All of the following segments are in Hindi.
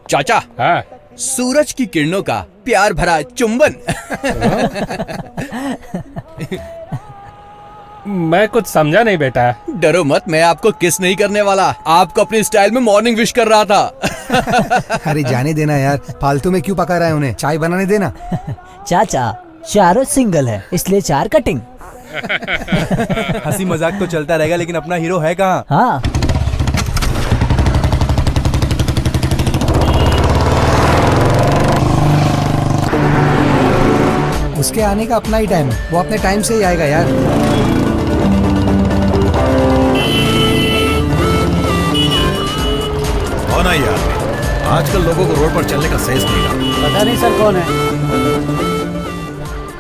चाचा, हाँ। सूरज की किरणों का प्यार भरा चुंबन। मैं कुछ समझा नहीं बेटा। डरो मत, मैं आपको किस नहीं करने वाला, आपको अपनी स्टाइल में मॉर्निंग विश कर रहा था। अरे जाने देना यार, फालतू में क्यों पका रहा है उन्हें, चाय बनाने देना। चाचा, चारों सिंगल है इसलिए 4 कटिंग। हंसी मजाक तो चलता रहेगा, लेकिन अपना हीरो है कहाँ? हाँ, उसके आने का अपना ही टाइम है, वो अपने टाइम से ही आएगा यार। कौन है यार? आजकल लोगों को रोड पर चलने का सेंस नहीं रहा। पता नहीं सर कौन है।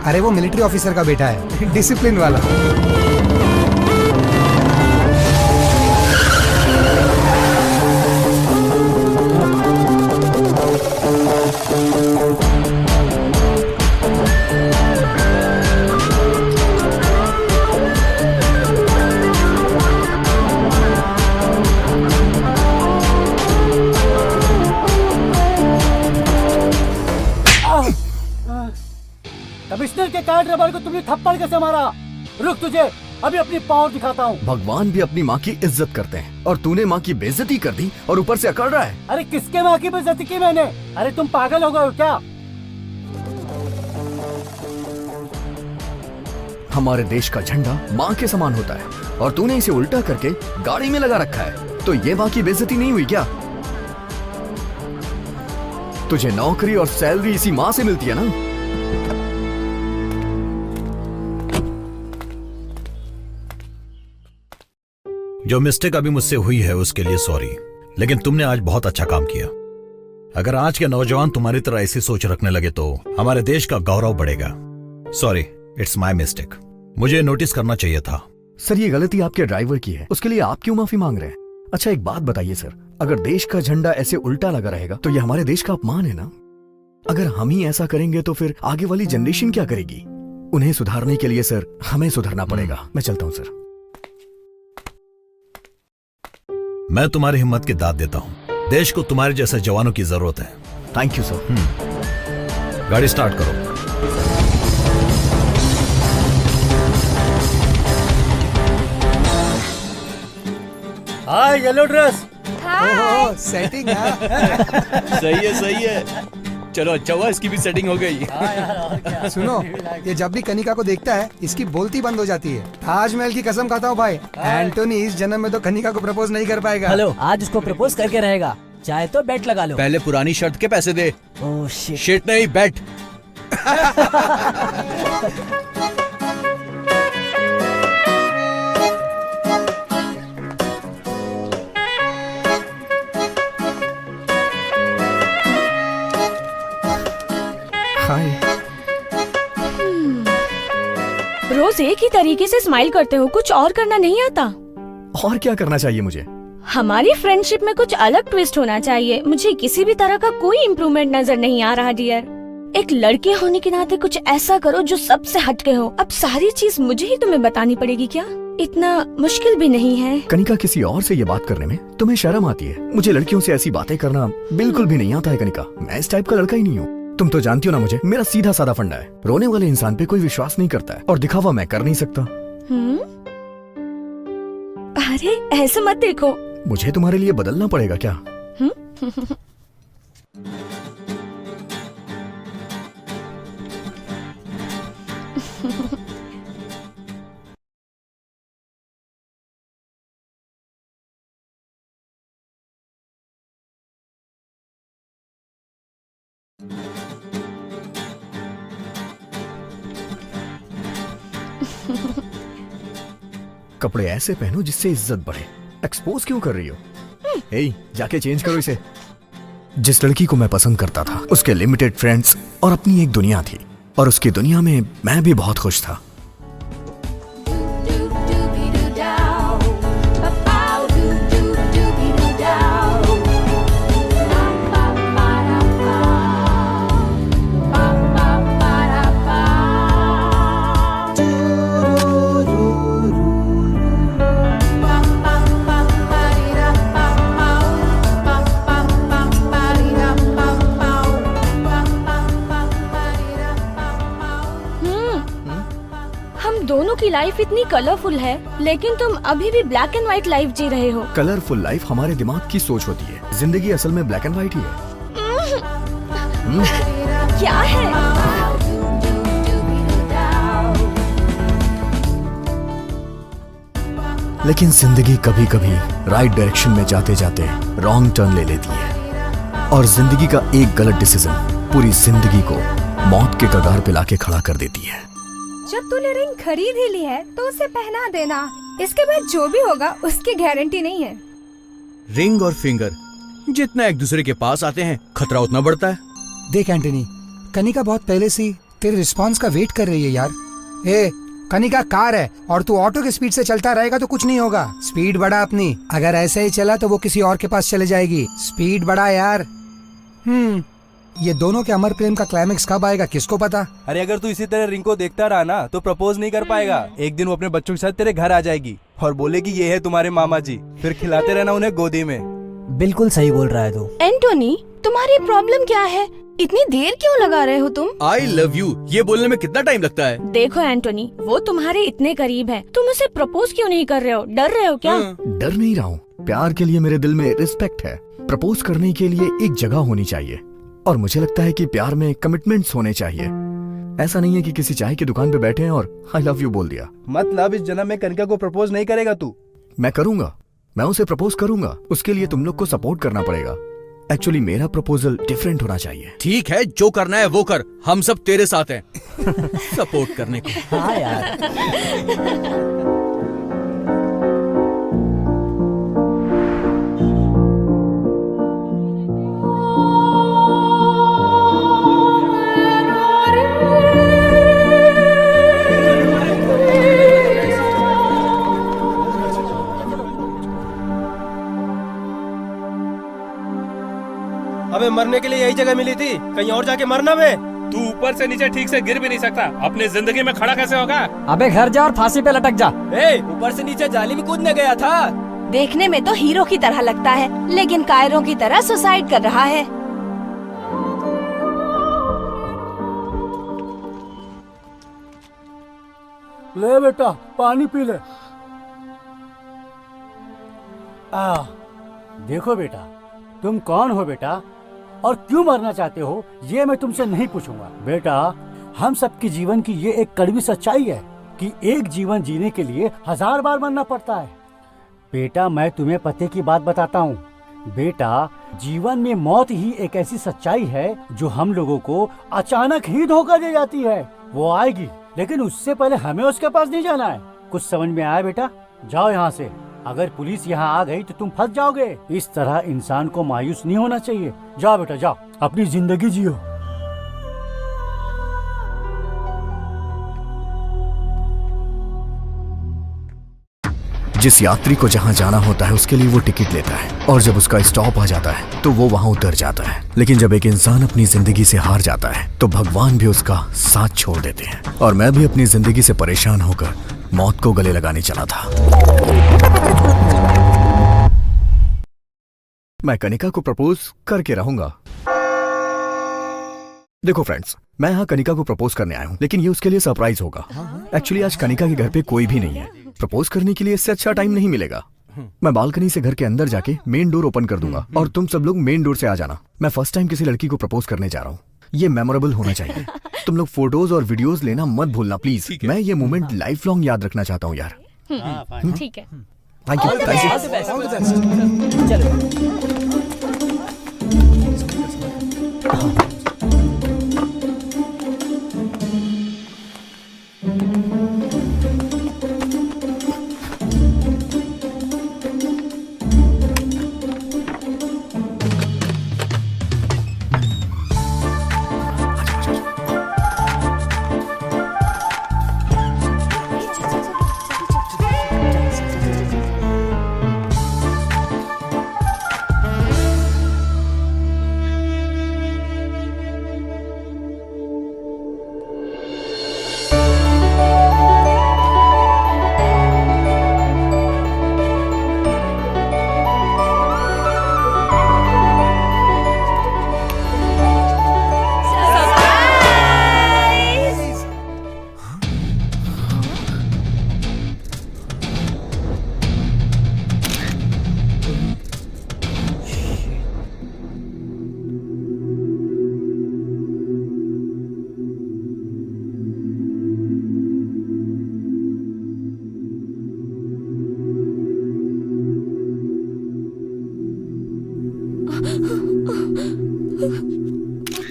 अरे वो मिलिट्री ऑफिसर का बेटा है, डिसिप्लिन वाला। कमिश्नर के कार ड्राइवर को तुमने थप्पड़ कैसे मारा? रुक, तुझे अभी अपनी पावर दिखाता हूँ। भगवान भी अपनी माँ की इज्जत करते हैं और तूने माँ की बेइज्जती कर दी और ऊपर से अकड़ रहा है। अरे किसके माँ की बेइज्जती की मैंने? अरे तुम पागल हो गए हो क्या? हमारे देश का झंडा माँ के समान होता है और तूने इसे उल्टा करके गाड़ी में लगा रखा है, तो ये माँ की बेइज्जती नहीं हुई क्या? तुझे नौकरी और सैलरी इसी माँ से मिलती है ना? जो मिस्टेक अभी मुझसे हुई है उसके लिए सॉरी, लेकिन तुमने आज बहुत अच्छा काम किया। अगर आज के नौजवान तुम्हारी तरह ऐसी सोच रखने लगे तो हमारे देश का गौरव बढ़ेगा। Sorry, it's my mistake. मुझे नोटिस करना चाहिए था। सर, ये गलती आपके ड्राइवर की है, उसके लिए आप क्यों माफी मांग रहे हैं? अच्छा एक बात बताइए सर, अगर देश का झंडा ऐसे उल्टा लगा रहेगा तो ये हमारे देश का अपमान है ना? अगर हम ही ऐसा करेंगे तो फिर आगे वाली जनरेशन क्या करेगी? उन्हें सुधारने के लिए सर हमें सुधरना पड़ेगा। मैं चलता हूँ सर। मैं तुम्हारी हिम्मत की दाद देता हूँ। देश को तुम्हारे जैसे जवानों की जरूरत है। Thank you sir. गाड़ी स्टार्ट करो। हाय येलो ड्रेस। ओहो, सेटिंग है। सही है। चलो अच्छा हुआ इसकी भी सेटिंग हो गई। सुनो, ये जब भी कनिका को देखता है इसकी बोलती बंद हो जाती है। ताजमहल की कसम खाता हूँ भाई, एंटोनी इस जन्म में तो कनिका को प्रपोज नहीं कर पाएगा। हेलो, आज उसको प्रपोज करके रहेगा। चाहे तो बेट लगा लो। पहले पुरानी शर्ट के पैसे दे। Oh shit. शिट नहीं, बेट। हाय। रोज एक ही तरीके से स्माइल करते हो, कुछ और करना नहीं आता? और क्या करना चाहिए मुझे? हमारी फ्रेंडशिप में कुछ अलग ट्विस्ट होना चाहिए। मुझे किसी भी तरह का कोई इम्प्रूवमेंट नजर नहीं आ रहा डियर। एक लड़के होने के नाते कुछ ऐसा करो जो सबसे हटके हो। अब सारी चीज मुझे ही तुम्हें बतानी पड़ेगी क्या? इतना मुश्किल भी नहीं है। कनिका, किसी और से ये बात करने में तुम्हें शर्म आती है? मुझे लड़कियों से ऐसी बातें करना बिल्कुल भी नहीं आता है कनिका। मैं इस टाइप का लड़का ही नहीं हूँ। तुम तो जानती हो ना मुझे, मेरा सीधा साधा फंडा है। रोने वाले इंसान पे कोई विश्वास नहीं करता है और दिखावा मैं कर नहीं सकता। अरे ऐसे मत देखो। मुझे तुम्हारे लिए बदलना पड़ेगा क्या? कपड़े ऐसे पहनो जिससे इज्जत बढ़े। एक्सपोज क्यों कर रही हो? ए, जाके चेंज करो इसे। जिस लड़की को मैं पसंद करता था उसके लिमिटेड फ्रेंड्स और अपनी एक दुनिया थी, और उसकी दुनिया में मैं भी बहुत खुश था। की लाइफ इतनी कलरफुल है, लेकिन तुम अभी भी ब्लैक एंड व्हाइट लाइफ जी रहे हो। कलरफुल लाइफ हमारे दिमाग की सोच होती है, जिंदगी असल में ब्लैक एंड व्हाइट ही है। क्या है? लेकिन जिंदगी कभी कभी राइट डायरेक्शन में जाते जाते रॉन्ग टर्न ले लेती है, और जिंदगी का एक गलत डिसीजन पूरी जिंदगी को मौत के कगार पे लाके खड़ा कर देती है। जब तूने रिंग खरीद ही ली है तो उसे पहना देना, इसके बाद जो भी होगा उसकी गारंटी नहीं है। रिंग और फिंगर जितना एक दूसरे के पास आते हैं, खतरा उतना बढ़ता है। देख एंटनी, कनिका बहुत पहले से तेरे रिस्पांस का वेट कर रही है यार। ए, कनिका कार है और तू ऑटो की स्पीड से चलता रहेगा तो कुछ नहीं होगा। स्पीड बढ़ा अपनी, अगर ऐसे ही चला तो वो किसी और के पास चले जाएगी। स्पीड बढ़ा यार। ये दोनों के अमर प्रेम का क्लाइमेक्स कब आएगा किसको पता। अरे अगर तू इसी तरह रिंग को देखता रहा ना तो प्रपोज नहीं कर पाएगा। एक दिन वो अपने बच्चों के साथ तेरे घर आ जाएगी और बोलेगी ये है तुम्हारे मामा जी, फिर खिलाते रहना उन्हें गोदी में। बिल्कुल सही बोल रहा है तू। एंटोनी, तुम्हारी प्रॉब्लम क्या है? इतनी देर क्यों लगा रहे हो तुम? आई लव यू ये बोलने में कितना टाइम लगता है? देखो एंटोनी, वो तुम्हारे इतने करीब है, तुम उसे प्रपोज क्यों नहीं कर रहे हो? डर रहे हो क्या? डर नहीं रहा हूँ, प्यार के लिए मेरे दिल में रिस्पेक्ट है। प्रपोज करने के लिए एक जगह होनी चाहिए, और मुझे लगता है कि प्यार में कमिटमेंट्स होने चाहिए। ऐसा नहीं है कि किसी चाय की दुकान पे बैठे हैं और आई लव यू बोल दिया। मतलब इस जन्म में कनिका को प्रपोज नहीं करेगा तू? मैं करूंगा, मैं उसे प्रपोज करूंगा। उसके लिए तुम लोग को सपोर्ट करना पड़ेगा। एक्चुअली मेरा प्रपोजल डिफरेंट होना चाहिए। ठीक है, जो करना है वो कर, हम सब तेरे साथ हैं सपोर्ट करने को। हाँ यार। हमें मरने के लिए यही जगह मिली थी, कहीं और जाके मरना बे। तू ऊपर से नीचे ठीक से गिर भी नहीं सकता, अपनी जिंदगी में खड़ा कैसे होगा? अबे घर जा और फांसी पे लटक जा। ऊपर से नीचे जाली में कूदने गया था। देखने में तो हीरो की तरह लगता है, लेकिन कायरों की तरह सुसाइड कर रहा है। ले बेटा पानी पी ले। देखो बेटा, तुम कौन हो बेटा और क्यों मरना चाहते हो ये मैं तुमसे नहीं पूछूंगा। बेटा, हम सबकी जीवन की ये एक कड़वी सच्चाई है कि एक जीवन जीने के लिए 1000 बार मरना पड़ता है। बेटा, मैं तुम्हें पते की बात बताता हूँ। बेटा, जीवन में मौत ही एक ऐसी सच्चाई है जो हम लोगों को अचानक ही धोखा दे जाती है। वो आएगी, लेकिन उससे पहले हमें उसके पास नहीं जाना है। कुछ समझ में आया बेटा? जाओ यहाँ से। अगर पुलिस यहाँ आ गई तो तुम फंस जाओगे। इस तरह इंसान को मायूस नहीं होना चाहिए। जाओ बेटा जाओ, अपनी जिंदगी जियो। जिस यात्री को जहां जाना होता है उसके लिए वो टिकट लेता है, और जब उसका स्टॉप आ जाता है तो वो वहां उतर जाता है। लेकिन जब एक इंसान अपनी जिंदगी से हार जाता है तो भगवान भी उसका साथ छोड़ देते हैं। और मैं भी अपनी जिंदगी से परेशान होकर मौत को गले लगाने चला था। मैं कनिका को प्रपोज करके रहूंगा। देखो फ्रेंड्स, मैं यहाँ कनिका को प्रपोज करने आया हूँ, लेकिन ये उसके लिए सरप्राइज होगा। एक्चुअली आज कनिका के घर पे कोई भी नहीं है। प्रपोज करने के लिए इससे अच्छा टाइम नहीं मिलेगा। मैं बालकनी से घर के अंदर जाके मेन डोर ओपन कर दूंगा और तुम सब लोग मेन डोर से आ जाना। मैं फर्स्ट टाइम किसी लड़की को प्रपोज करने जा रहा हूँ। ये मेमोरेबल होना चाहिए। तुम लोग फोटोज और वीडियोस लेना मत भूलना प्लीज। मैं ये मोमेंट लाइफ लॉन्ग याद रखना चाहता हूँ यार। ठीक है। Thank you, thank you.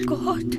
God.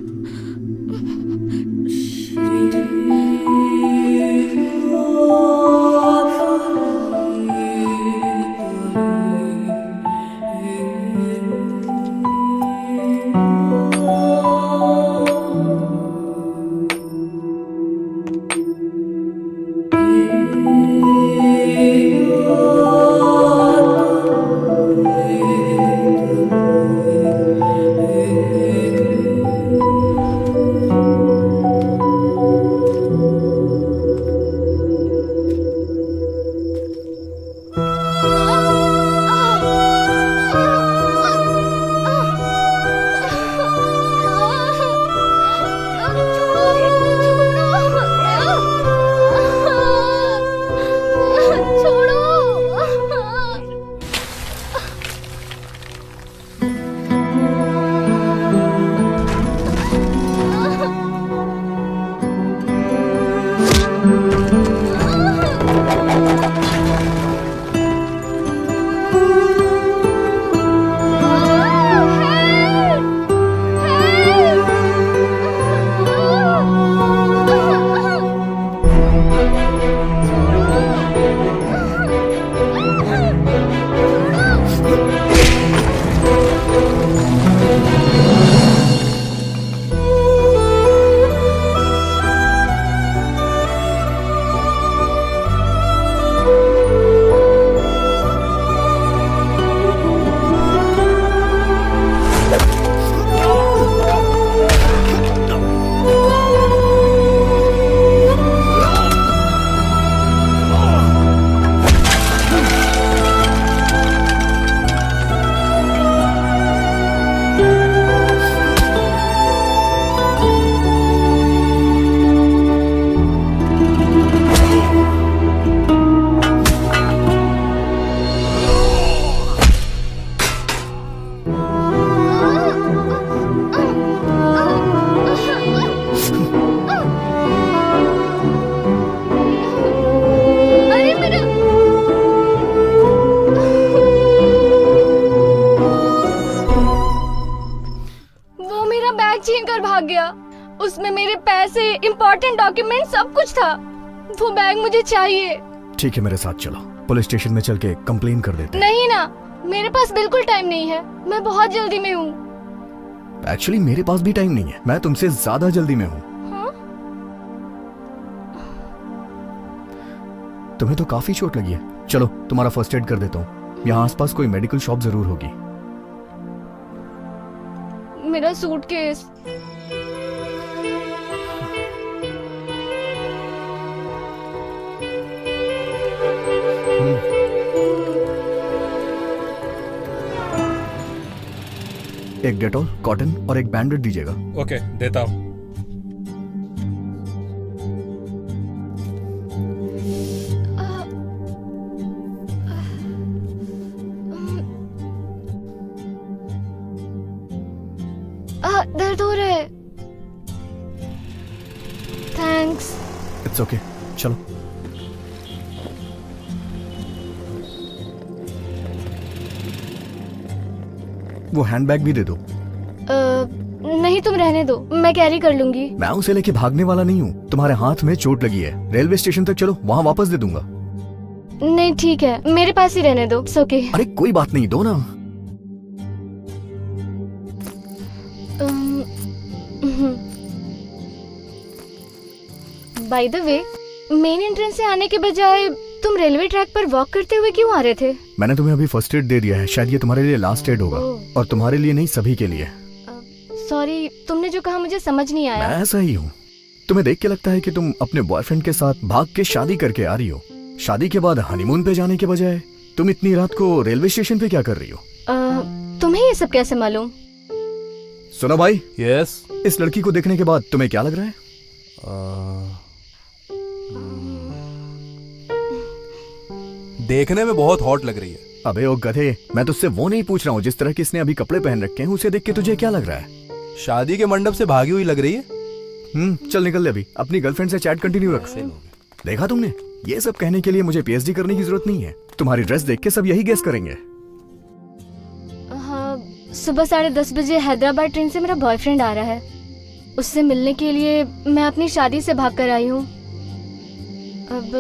उसमें मेरे पैसे, इम्पोर्टेंट डॉक्यूमेंट सब कुछ था। वो बैग मुझे चाहिए। ठीक है, मेरे साथ चलो, पुलिस स्टेशन में चल के कंप्लेन कर देते हैं। नहीं ना, मेरे पास बिल्कुल टाइम नहीं है, मैं बहुत जल्दी में हूँ। एक्चुअली मेरे पास भी टाइम नहीं है, मैं तुमसे ज्यादा जल्दी में हूँ। तुम्हें तो काफी चोट लगी है, चलो तुम्हारा फर्स्ट एड कर देता हूँ। यहाँ आसपास कोई मेडिकल शॉप जरूर होगी। मेरा सूटकेस। एक डेटॉल, कॉटन और एक बैंडेड दीजिएगा। ओके, देता हूँ। दर्द हो रहा है। थैंक्स। इट्स ओके, चलो। वो हैंडबैग भी दे दो। नहीं, तुम रहने दो, मैं कैरी कर लूंगी। मैं उसे लेके भागने वाला नहीं हूँ। तुम्हारे हाथ में चोट लगी है, रेलवे स्टेशन तक चलो, वहाँ वापस दे दूंगा। नहीं ठीक है, मेरे पास ही रहने दो। It's okay. अरे कोई बात नहीं, दो ना। By the way, main entrance से आने के बजाय तुम रेलवे ट्रैक पर वॉक करते हुए क्यों आ रहे थे? मैंने तुम्हें अभी फर्स्ट एड दे दिया है, शायद ये तुम्हारे लिए लास्ट एड होगा। और तुम्हारे लिए नहीं, सभी के लिए। सॉरी, तुमने जो कहा मुझे समझ नहीं आया। मैं ऐसा ही हूँ। तुम्हें देख के लगता है कि तुम अपने बॉयफ्रेंड के साथ भाग के शादी करके आ रही हो। शादी के बाद हनीमून पे जाने के बजाय तुम इतनी रात को रेलवे स्टेशन पे क्या कर रही हो? तुम्हें ये सब कैसे मालूम? सुनो भाई। यस। इस लड़की को देखने के बाद तुम्हें क्या लग रहा है? देखने में बहुत हॉट लग रही है। अबे ओ गधे, मैं तुझसे वो नहीं पूछ रहा हूँ जिस तरह की इसने अभी कपड़े पहन रखे हैं, उसे देख के तुझे क्या लग रहा है? शादी के मंडप से भागी हुई लग रही है। चल निकल ले अभी, अपनी गर्लफ्रेंड से चैट कंटिन्यू रख। देखा तुमने, ये सब कहने के लिए मुझे पीएचडी करने की जरूरत नहीं है। तुम्हारी ड्रेस देख के सब यही गेस करेंगे। हाँ, सुबह 10:30 बजे हैदराबाद ट्रेन से मेरा बॉयफ्रेंड आ रहा है। उससे मिलने के लिए मैं अपनी शादी से भाग कर आई हूँ। अब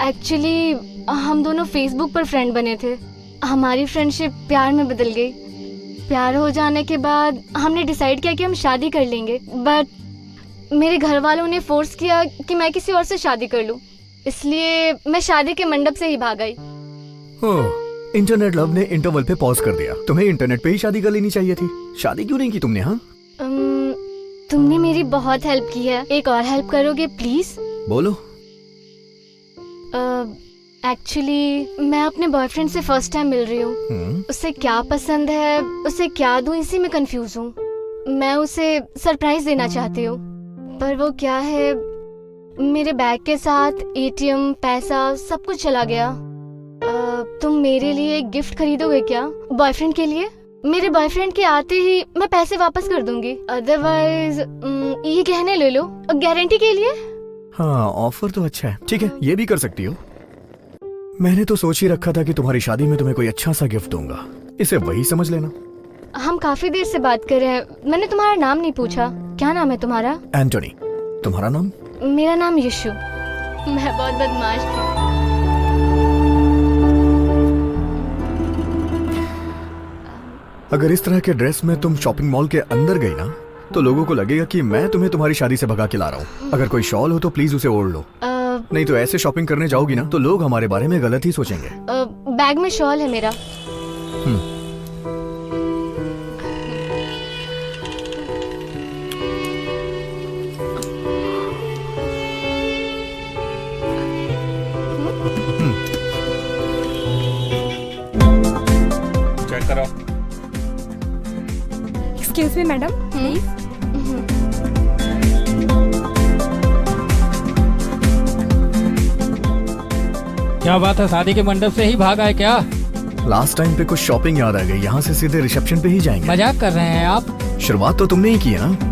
एक्चुअली हम दोनों फेसबुक पर फ्रेंड बने थे। हमारी फ्रेंडशिप प्यार में बदल गई। प्यार हो जाने के बाद हमने डिसाइड किया कि हम शादी कर लेंगे, बट मेरे घर वालों ने फोर्स किया कि मैं किसी और से शादी कर लूं। इसलिए मैं शादी के मंडप से ही भाग आई। इंटरनेट लव ने इंटरवल पे पॉज कर दिया। तुम्हें इंटरनेट पे ही शादी कर लेनी चाहिए थी। शादी क्यों नहीं की तुमने? हाँ, तुमने मेरी बहुत हेल्प की है। एक और हेल्प करोगे प्लीज? बोलो। एक्चुअली मैं अपने बॉयफ्रेंड से फर्स्ट टाइम मिल रही हूँ। उसे क्या पसंद है, उसे क्या दूँ, इसी में कंफ्यूज हूँ। मैं उसे सरप्राइज देना चाहती हूँ, पर वो क्या है, मेरे बैग के साथ एटीएम, पैसा सब कुछ चला गया। तुम मेरे लिए एक गिफ्ट खरीदोगे क्या बॉयफ्रेंड के लिए? मेरे बॉयफ्रेंड के आते ही मैं पैसे वापस कर दूंगी। अदरवाइज ये गहने ले लो गारंटी के लिए। हाँ, ऑफर तो अच्छा है। ठीक है, ये भी कर सकती हो। मैंने तो सोच ही रखा था कि तुम्हारी शादी में तुम्हें कोई अच्छा सा गिफ्ट दूंगा। इसे वही समझ लेना। हम काफी देर से बात कर रहे हैं। मैंने तुम्हारा नाम नहीं पूछा। क्या नाम है तुम्हारा? एंटोनी। तुम्हारा नाम? मेरा नाम यशु। मैं बहुत बदमाश थी। अगर इस तरह के ड्रेस में तुम शॉपिंग मॉल के अंदर गई ना, तो लोगों को लगेगा कि मैं तुम्हें तुम्हारी शादी से भगा के ला रहा हूँ। अगर कोई शॉल हो तो प्लीज उसे ओढ़ लो। नहीं तो ऐसे शॉपिंग करने जाओगी ना तो लोग हमारे बारे में गलत ही सोचेंगे। बैग में शॉल है मेरा। चेक करो। Excuse me madam, please. क्या बात है, शादी के मंडप से ही भाग आए क्या? लास्ट टाइम पे कुछ शॉपिंग याद आ गई। यहाँ से सीधे रिसेप्शन पे ही जाएंगे। मजाक कर रहे हैं आप? शुरुआत तो तुमने ही की है ना।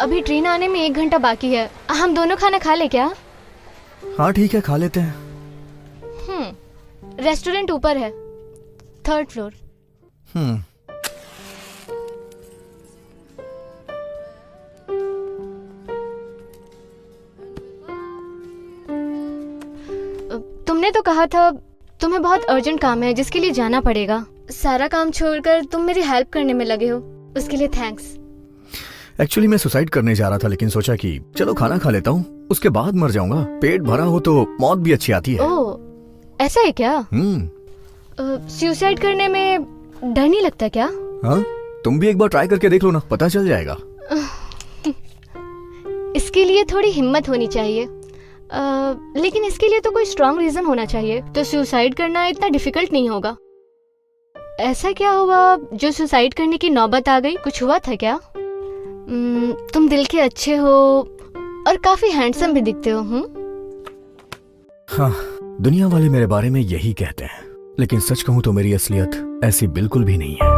अभी ट्रेन आने में 1 घंटा बाकी है। हम दोनों खाना खा ले क्या? हाँ ठीक है, खा लेते हैं। रेस्टोरेंट ऊपर है, 3rd फ्लोर। तुमने तो कहा था तुम्हें बहुत अर्जेंट काम है जिसके लिए जाना पड़ेगा। सारा काम छोड़कर तुम मेरी हेल्प करने में लगे हो, उसके लिए थैंक्स। एक्चुअली मैं सुसाइड करने जा रहा था, लेकिन सोचा कि चलो खाना खा लेता हूँ, उसके बाद मर जाऊंगा। पेट भरा हो तो मौत भी अच्छी आती है। ओह, ऐसा है क्या? सुसाइड करने में डर नहीं लगता क्या? हाँ, तुम भी एक बार ट्राई करके देख लो ना, पता चल जाएगा। इसके लिए थोड़ी हिम्मत होनी चाहिए, लेकिन इसके लिए तो कोई स्ट्रॉन्ग रीजन होना चाहिए। तो सुसाइड करना इतना डिफिकल्ट नहीं होगा। ऐसा क्या हुआ जो सुसाइड करने की नौबत आ गई? कुछ हुआ था क्या? तुम दिल के अच्छे हो और काफी हैंडसम भी दिखते हो। हाँ, दुनिया वाले मेरे बारे में यही कहते हैं, लेकिन सच कहूं तो मेरी असलियत ऐसी बिल्कुल भी नहीं है।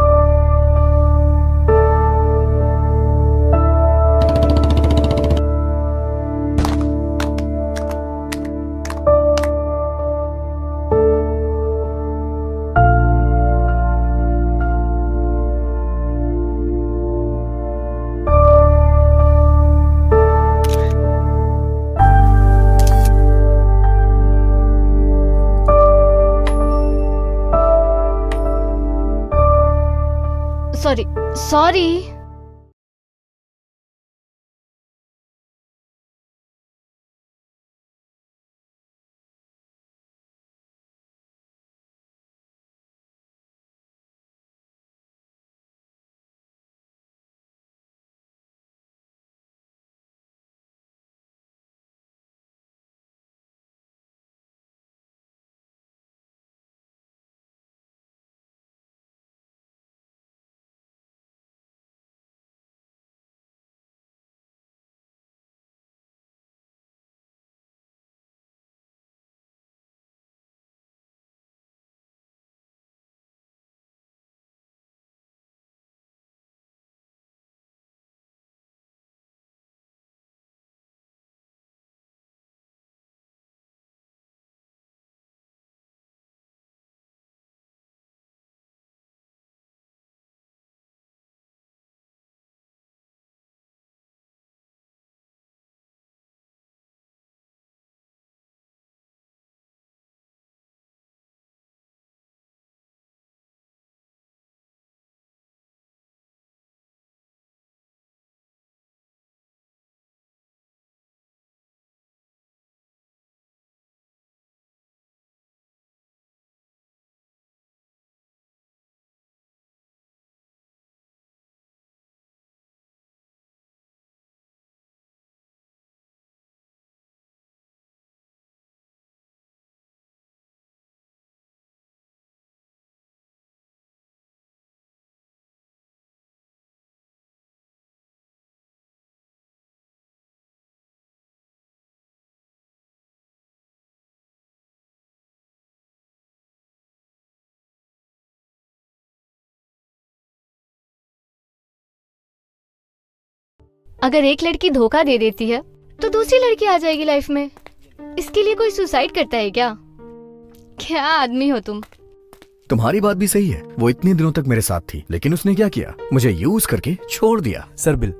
Sorry sorry. अगर एक लड़की धोखा दे देती है तो दूसरी लड़की आ जाएगी लाइफ में। इसके लिए कोई सुसाइड करता है क्या? क्या आदमी हो तुम। तुम्हारी बात भी सही है। वो इतने दिनों तक मेरे साथ थी, लेकिन उसने क्या किया, मुझे यूज करके छोड़ दिया। Sir bill.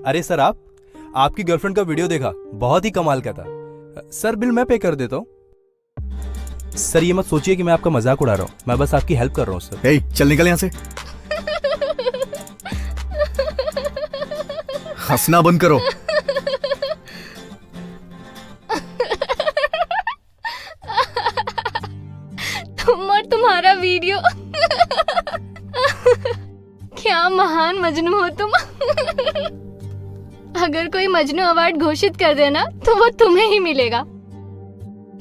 अरे सर, आपकी गर्लफ्रेंड का वीडियो देखा, बहुत ही कमाल का था। सर बिल मैं पे कर देता हूँ। सर ये मत सोचिए कि मैं आपका मजाक उड़ा रहा हूँ, मैं बस आपकी हेल्प कर रहा हूँ सर। हे, चल निकल यहाँ से। हंसना बंद करो। तुम और तुम्हारा वीडियो। क्या महान मजनू हो तुम। अगर कोई मजनू अवार्ड घोषित कर देना तो वो तुम्हें ही मिलेगा।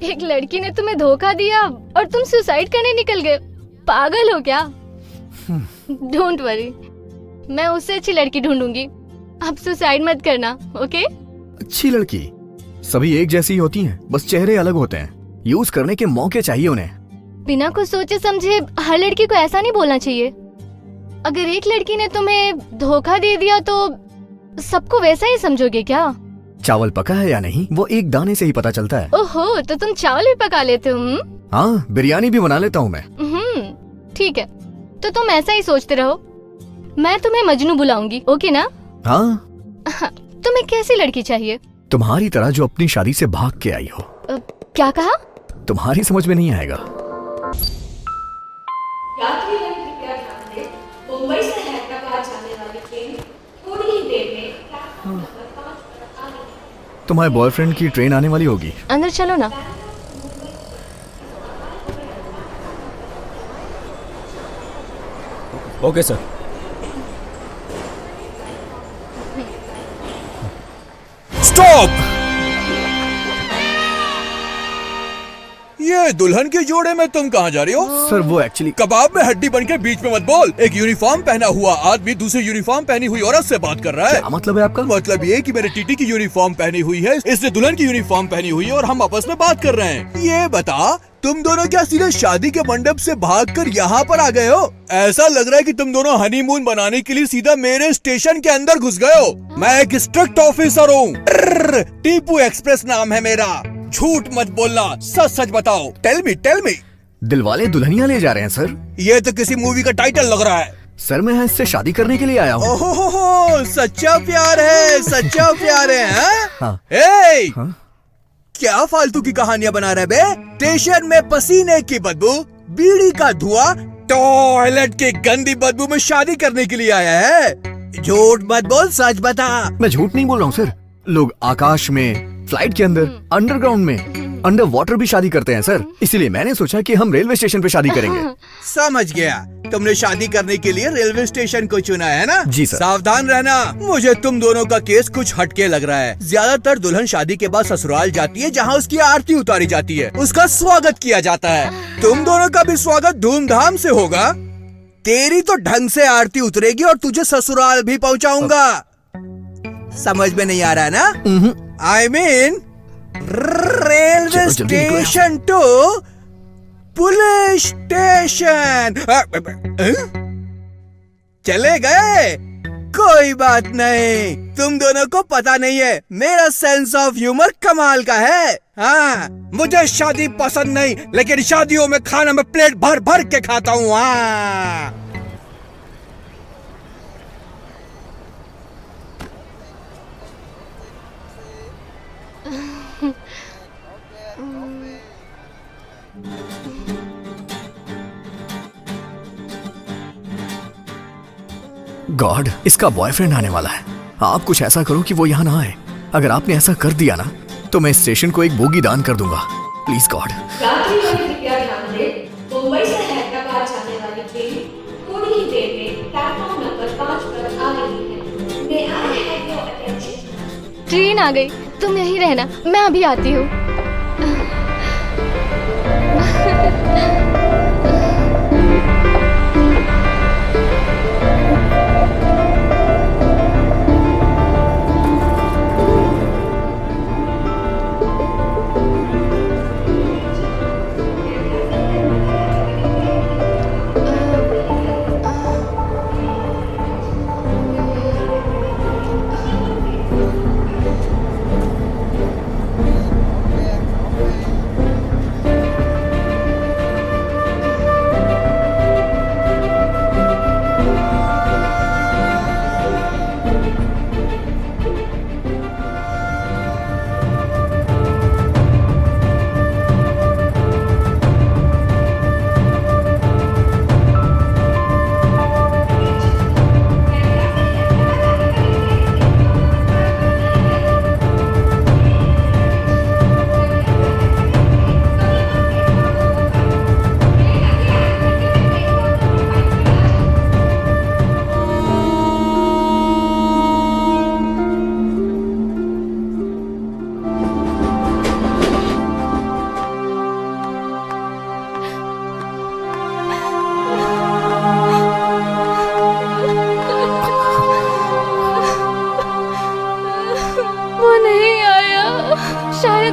एक लड़की ने तुम्हें धोखा दिया और तुम सुसाइड करने निकल गए। पागल हो क्या? डोंट वरी, मैं उससे अच्छी लड़की ढूंढूंगी। अब सुसाइड मत करना, ओके? अच्छी लड़की सभी एक जैसी ही होती हैं, बस चेहरे अलग होते हैं। यूज करने के मौके चाहिए उन्हें। बिना कुछ सोचे समझे हर लड़की को ऐसा नहीं बोलना चाहिए। अगर एक लड़की ने तुम्हें धोखा दे दिया तो सबको वैसा ही समझोगे क्या? चावल पका है या नहीं वो एक दाने से ही पता चलता है। ओहो, तो तुम चावल भी पका लेते हो? हाँ, बिरयानी भी बना लेता हूँ मैं। ठीक है, तो तुम ऐसा ही सोचते रहो। मैं तुम्हें मजनू बुलाऊंगी, ओके ना? हाँ। तुम्हें कैसी लड़की चाहिए? तुम्हारी तरह जो अपनी शादी से भाग के आई हो। क्या कहा? तुम्हारी समझ में नहीं आएगा। यात्रीगण कृपया ध्यान दें, मुंबई से हैदराबाद जाने वाली ट्रेन थोड़ी ही देर में प्लेटफॉर्म नंबर 5 पर आ रही है। तुम्हारे बॉयफ्रेंड की ट्रेन आने वाली होगी। अंदर चलो ना। Okay sir. स्टॉप! ये दुल्हन के जोड़े में तुम कहाँ जा रही हो? सर वो एक्चुअली कबाब में हड्डी बनकर बीच में मत बोल। एक यूनिफॉर्म पहना हुआ आदमी दूसरी यूनिफॉर्म पहनी हुई औरत से बात कर रहा है। क्या मतलब है आपका? मतलब ये कि मेरे टीटी की यूनिफॉर्म पहनी हुई है, इसने दुल्हन की यूनिफॉर्म पहनी हुई है और हम आपस में बात कर रहे हैं। ये बता, तुम दोनों क्या सीधे शादी के मंडप से भागकर यहाँ पर आ गए हो? ऐसा लग रहा है कि तुम दोनों हनीमून बनाने के लिए सीधा मेरे स्टेशन के अंदर घुस गए हो। मैं एक स्ट्रिक्ट ऑफिसर हूँ। टीपू एक्सप्रेस नाम है मेरा। झूठ मत बोलना, सच सच बताओ। Tell me. दिलवाले दुल्हनिया ले जा रहे हैं सर। ये तो किसी मूवी का टाइटल लग रहा है। सर मैं इससे शादी करने के लिए आया हूँ। ओहो, सच्चा प्यार है, सच्चा प्यार है। हाँ। क्या फालतू की कहानियां बना रहे बे? स्टेशन में पसीने की बदबू, बीड़ी का धुआं टॉयलेट की गंदी बदबू में शादी करने के लिए आया है। झूठ मत बोल, सच बता। मैं झूठ नहीं बोल रहा हूँ सर। लोग आकाश में, फ्लाइट के अंदर, अंडरग्राउंड में, अंडर वाटर भी शादी करते हैं सर। इसीलिए मैंने सोचा कि हम रेलवे स्टेशन पे शादी करेंगे। समझ गया, तुमने शादी करने के लिए रेलवे स्टेशन को चुना है ना? जी सर। सावधान रहना, मुझे तुम दोनों का केस कुछ हटके लग रहा है। ज्यादातर दुल्हन शादी के बाद ससुराल जाती है, जहाँ उसकी आरती उतारी जाती है, उसका स्वागत किया जाता है। तुम दोनों का भी स्वागत धूमधाम से होगा। तेरी तो ढंग से आरती उतरेगी और तुझे ससुराल भी पहुँचाऊंगा। समझ में नहीं आ रहा ना? I mean railway station to police station. चले गए? कोई बात नहीं, तुम दोनों को पता नहीं है, मेरा सेंस ऑफ ह्यूमर कमाल का है। हाँ, मुझे शादी पसंद नहीं, लेकिन शादियों में खाना में प्लेट भर भर के खाता हूँ। हाँ, गॉड, इसका बॉयफ्रेंड आने वाला है। आप कुछ ऐसा करो कि वो यहाँ ना आए। अगर आपने ऐसा कर दिया ना तो मैं स्टेशन को एक बोगी दान कर दूंगा। Please God. यात्री कृपया ध्यान दें, मुंबई से हैदराबाद जाने वाली ट्रेन थोड़ी ही देर में प्लेटफॉर्म नंबर 5 पर आ रही है। May I have your attention? Train आ गई, तुम यहीं रहना, मैं अभी आती हूँ।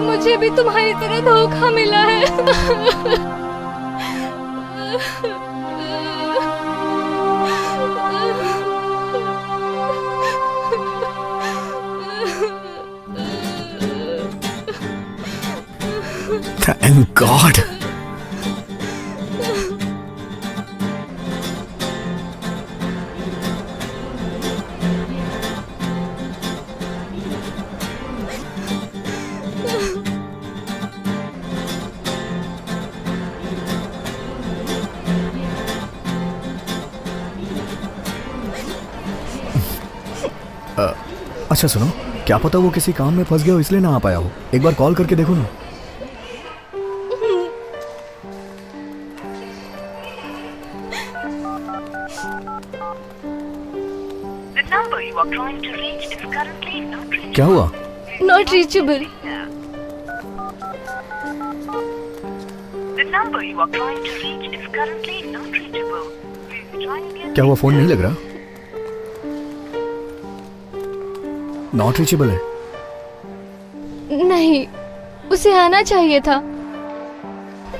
मुझे भी तुम्हारी तरह धोखा मिला है। Thank God. अच्छा सुनो, क्या पता वो किसी काम में फंस गया हो इसलिए ना आ पाया हो। एक बार कॉल करके देखो ना। क्या हुआ? Not reachable. क्या हुआ, फोन नहीं लग रहा? नॉट रीचेबल है? नहीं, उसे आना चाहिए था।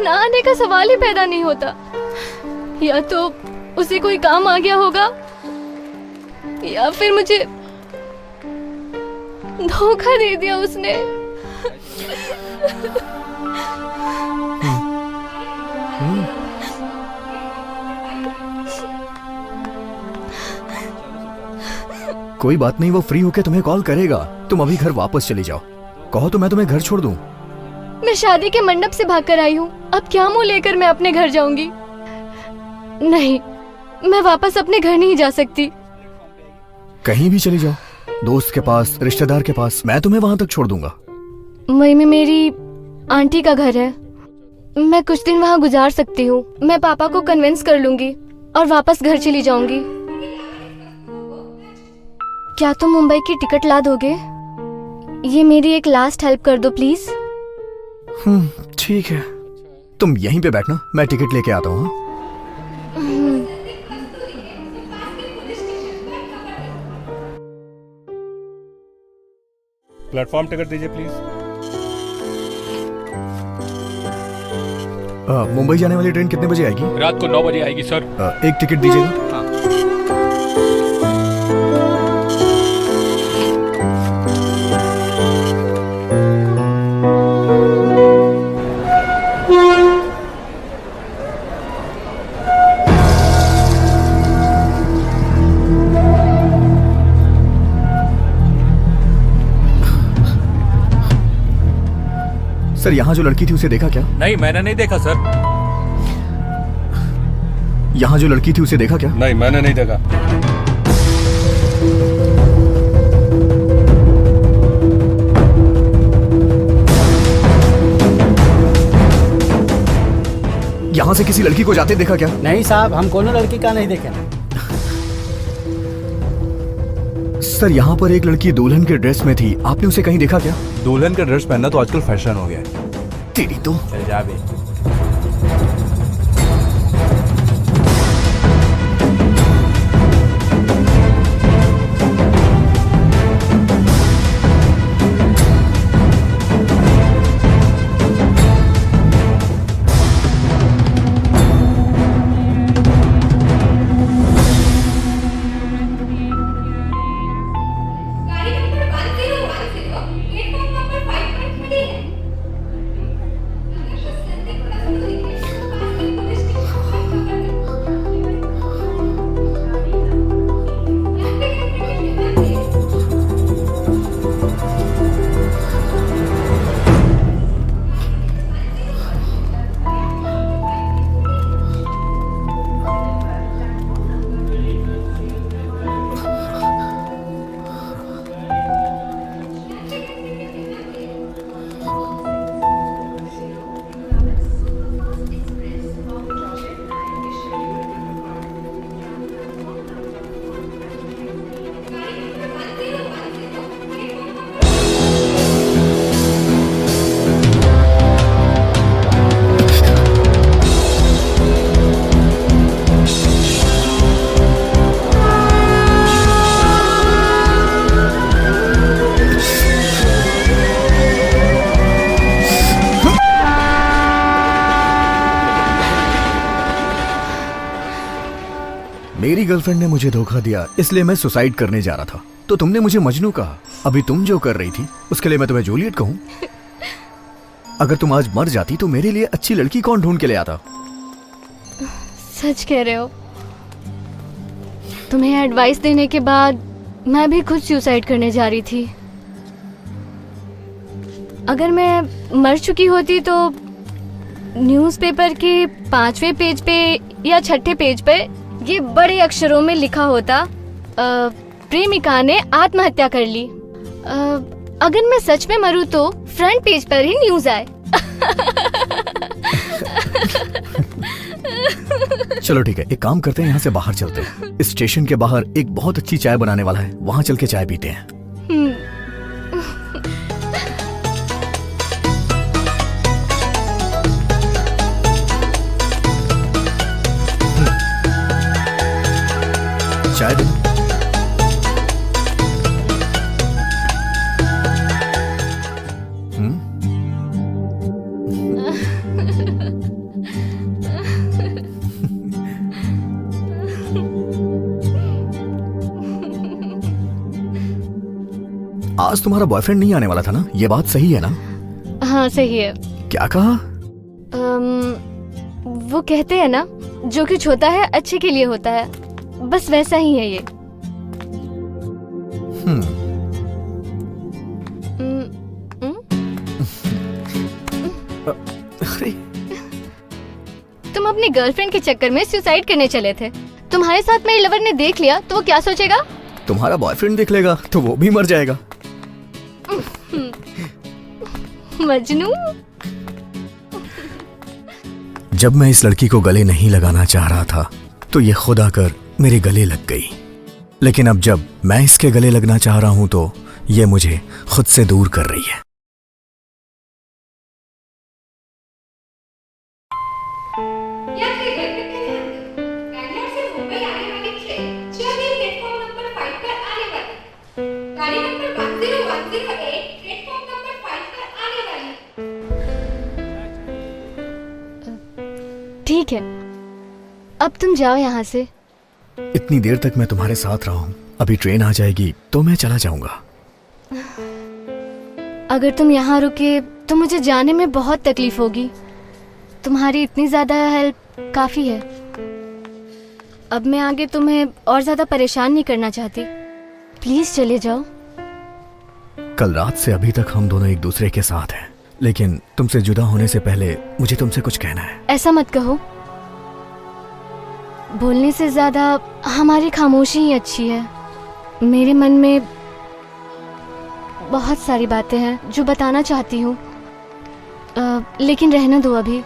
ना आने का सवाल ही पैदा नहीं होता। या तो उसे कोई काम आ गया होगा या फिर मुझे धोखा दे दिया उसने। कोई बात नहीं, वो फ्री होके तुम्हें कॉल करेगा। तुम अभी घर वापस चली जाओ। कहो तो मैं तुम्हें घर छोड़ दूं। मैं शादी के मंडप से भागकर आई हूँ। अब क्या मुंह लेकर मैं अपने घर जाऊंगी? नहीं, मैं वापस अपने घर नहीं जा सकती। कहीं भी चली जाओ, दोस्त के पास, रिश्तेदार के पास, मैं तुम्हें वहां तक छोड़ दूंगा। वही में मेरी आंटी का घर है, मैं कुछ दिन वहाँ गुजार सकती हूँ। मैं पापा को कन्विंस कर लूंगी और वापस घर चली जाऊंगी। क्या तुम मुंबई की टिकट ला दोगे? ये मेरी एक लास्ट हेल्प कर दो प्लीज। ठीक है, तुम यहीं पे बैठना, मैं टिकट लेके आता हूँ। प्लेटफॉर्म टिकट दीजिए प्लीज। मुंबई जाने वाली ट्रेन कितने बजे आएगी? रात को 9 बजे आएगी सर। एक टिकट दीजिएगा। सर, यहाँ जो लड़की थी उसे देखा क्या? नहीं, मैंने नहीं देखा सर। यहाँ जो लड़की थी उसे देखा क्या? नहीं, मैंने नहीं देखा। यहाँ से किसी लड़की को जाते देखा क्या? नहीं साहब, हम कोनो लड़की का नहीं देखे। सर, यहाँ पर एक लड़की दुल्हन के ड्रेस में थी, आपने उसे कहीं देखा क्या? दुल्हन का ड्रेस पहनना तो आजकल फैशन हो गया है। तेरी तो। चल जा बे। गाड़ी नंबर 1010 प्लेटफॉर्म नंबर 5 पर खड़ी है। अगर कुछ संदिग्ध वस्तु दिखे तो पास के पुलिस स्टेशन पर खबर दें। मेरी गर्लफ्रेंड ने मुझे धोखा दिया, इसलिए मैं सुसाइड करने जा रहा था, तो तुमने मुझे मजनू कहा। अभी तुम जो कर रही थी उसके लिए मैं तुम्हें जूलियट कहूं? अगर तुम आज मर जाती तो मेरे लिए अच्छी लड़की कौन ढूंढ के ले आता? सच कह रहे हो। तुम्हें एडवाइस देने के बाद मैं भी खुद सुसाइड करने जा रही थी। अगर मैं मर चुकी होती तो न्यूज़पेपर के 5वें पेज पे या 6ठे पेज पे ये बड़े अक्षरों में लिखा होता, प्रेमिका ने आत्महत्या कर ली। अगर मैं सच में मरूं तो फ्रंट पेज पर ही न्यूज़ आए। चलो ठीक है, एक काम करते हैं, यहाँ से बाहर चलते हैं। स्टेशन के बाहर एक बहुत अच्छी चाय बनाने वाला है, वहाँ चल के चाय पीते हैं। चाय दे। आज तुम्हारा बॉयफ्रेंड नहीं आने वाला था ना, ये बात सही है ना? हाँ सही है। क्या कहा? वो कहते हैं ना, जो कुछ होता है अच्छे के लिए होता है, बस वैसा ही है ये। अरे तुम अपनी गर्लफ्रेंड के चक्कर में सुसाइड करने चले थे। तुम्हारे साथ मेरे लवर ने देख लिया तो वो क्या सोचेगा? तुम्हारा बॉयफ्रेंड देख लेगा तो वो भी मर जाएगा। मजनू। जब मैं इस लड़की को गले नहीं लगाना चाह रहा था तो ये खुद आकर मेरे गले लग गई, लेकिन अब जब मैं इसके गले लगना चाह रहा हूं तो ये मुझे खुद से दूर कर रही है। ठीक है, अब तुम जाओ यहाँ से। इतनी देर तक मैं तुम्हारे साथ रहा हूँ, अभी ट्रेन आ जाएगी तो मैं चला जाऊंगा। अगर तुम यहाँ रुके तो मुझे जाने में बहुत तकलीफ होगी। तुम्हारी इतनी ज्यादा हेल्प काफी है। अब मैं आगे तुम्हें और ज्यादा परेशान नहीं करना चाहती। प्लीज चले जाओ। कल रात से अभी तक हम दोनों एक दूसरे के साथ हैं, लेकिन तुमसे जुदा होने से पहले मुझे तुमसे कुछ कहना है। ऐसा मत कहो। बोलने से ज्यादा हमारी खामोशी ही अच्छी है। मेरे मन में बहुत सारी बातें हैं जो बताना चाहती हूँ, लेकिन रहने दो अभी।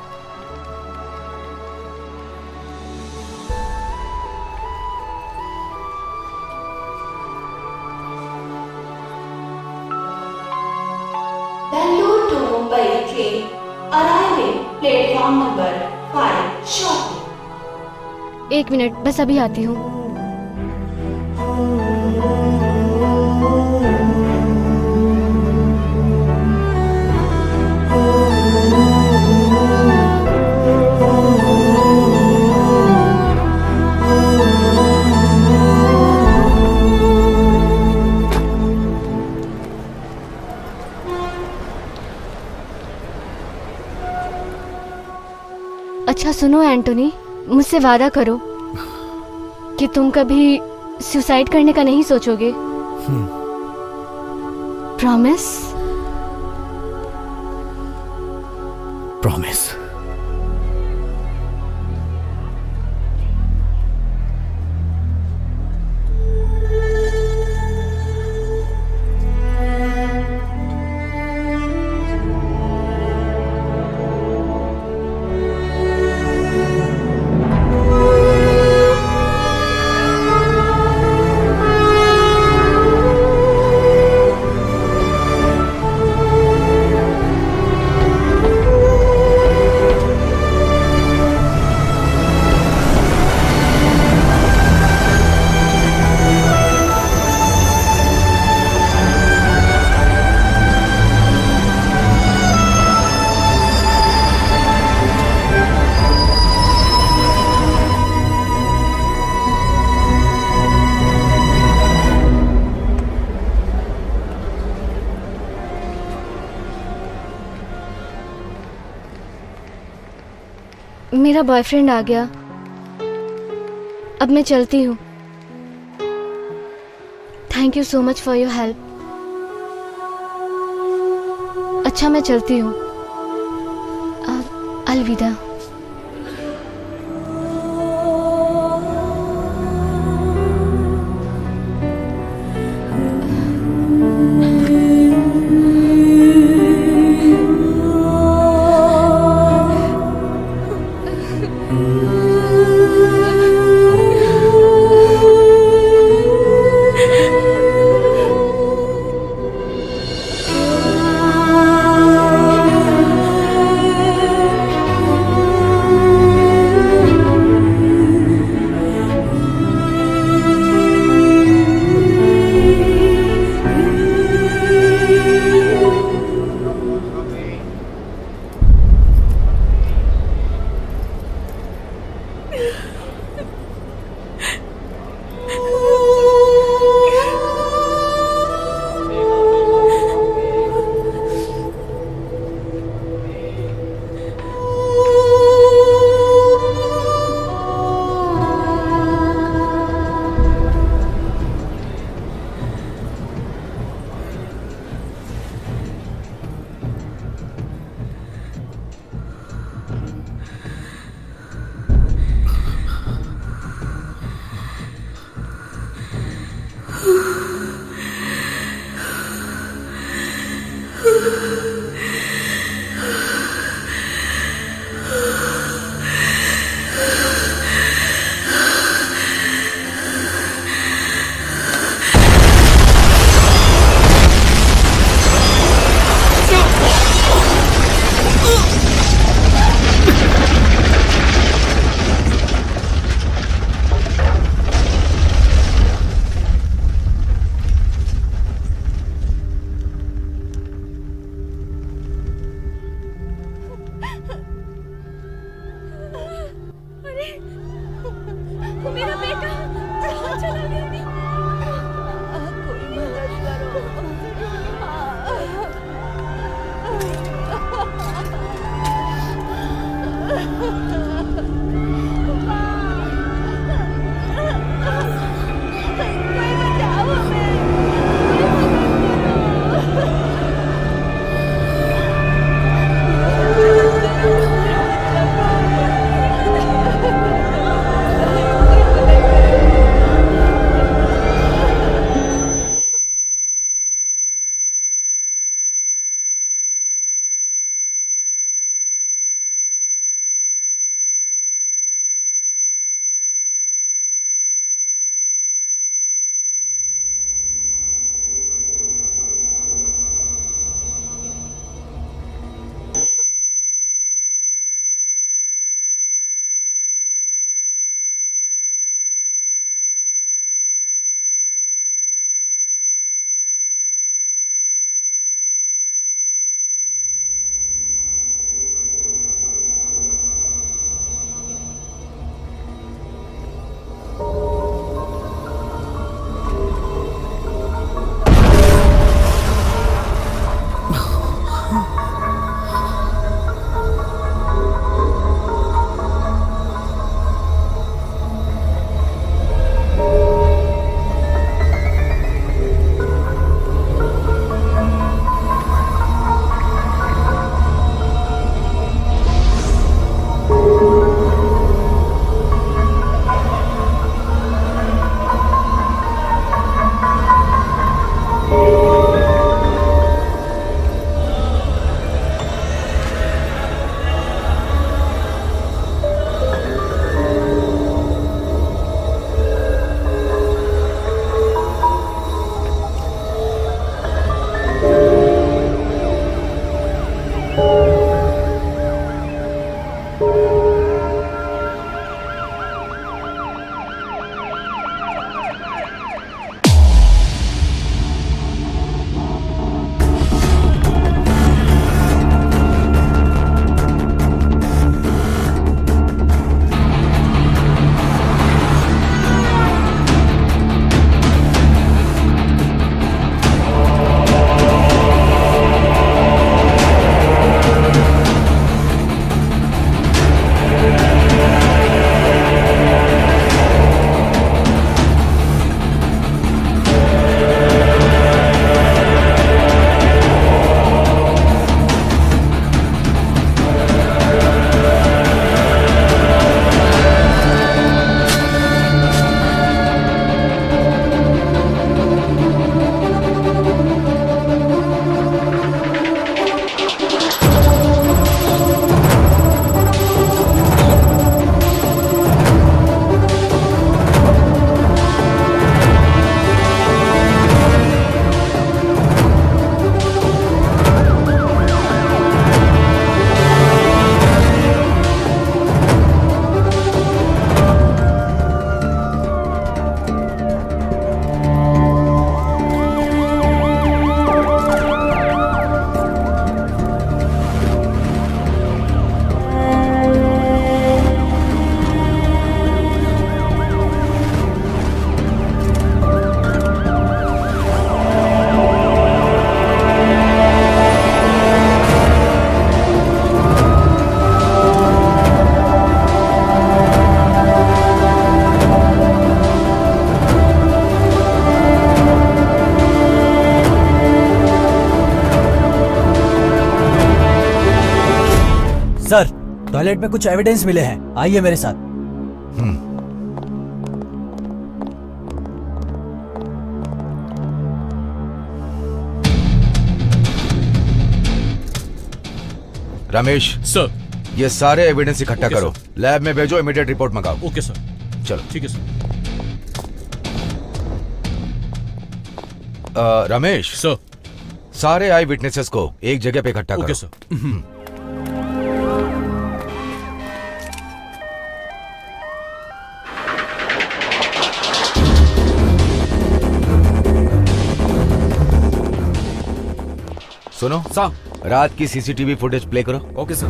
Bangalore to Mumbai train arriving platform number 5 shortly. 1 minute, बस अभी आती हूँ। अच्छा सुनो एंटोनी, मुझसे वादा करो कि तुम कभी सुसाइड करने का नहीं सोचोगे। प्रॉमिस? प्रॉमिस। मेरा बॉयफ्रेंड आ गया। अब मैं चलती हूँ। Thank you so much for your help. अच्छा मैं चलती हूँ। अलविदा। सर, टॉयलेट में कुछ एविडेंस मिले हैं, आइए मेरे साथ। रमेश सर, ये सारे एविडेंस इकट्ठा ओके, करो, लैब में भेजो, इमीडिएट रिपोर्ट मंगाओ। ओके सर, चलो ठीक है सर। रमेश सर, सारे आई विटनेसेस को एक जगह पे इकट्ठा करो। Okay sir. सुनो सर, रात की सीसीटीवी फुटेज प्ले करो। Okay sir.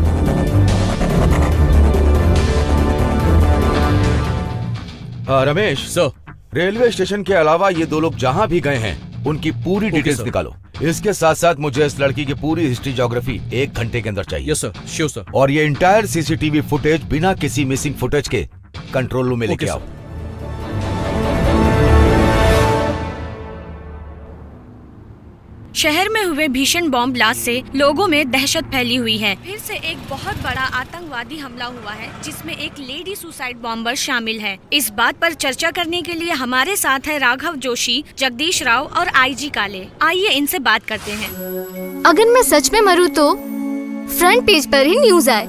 Ramesh sir, railway station के अलावा ये दो लोग जहां भी गए हैं उनकी पूरी डिटेल्स सर। निकालो। इसके साथ साथ मुझे इस लड़की की पूरी हिस्ट्री ज्योग्राफी 1 घंटे के अंदर चाहिए। Yes sir, sure sir. और ये इंटायर सीसीटीवी फुटेज बिना किसी मिसिंग फुटेज के कंट्रोल रूम में लेके आओ। शहर में हुए भीषण बॉम्ब ब्लास्ट से लोगों में दहशत फैली हुई है। फिर से एक बहुत बड़ा आतंकवादी हमला हुआ है जिसमें एक लेडी सुसाइड बॉम्बर शामिल है। इस बात पर चर्चा करने के लिए हमारे साथ है राघव जोशी, जगदीश राव और आईजी काले। आइए इनसे बात करते हैं। अगर मैं सच में मरूं तो फ्रंट पेज पर ही न्यूज आए।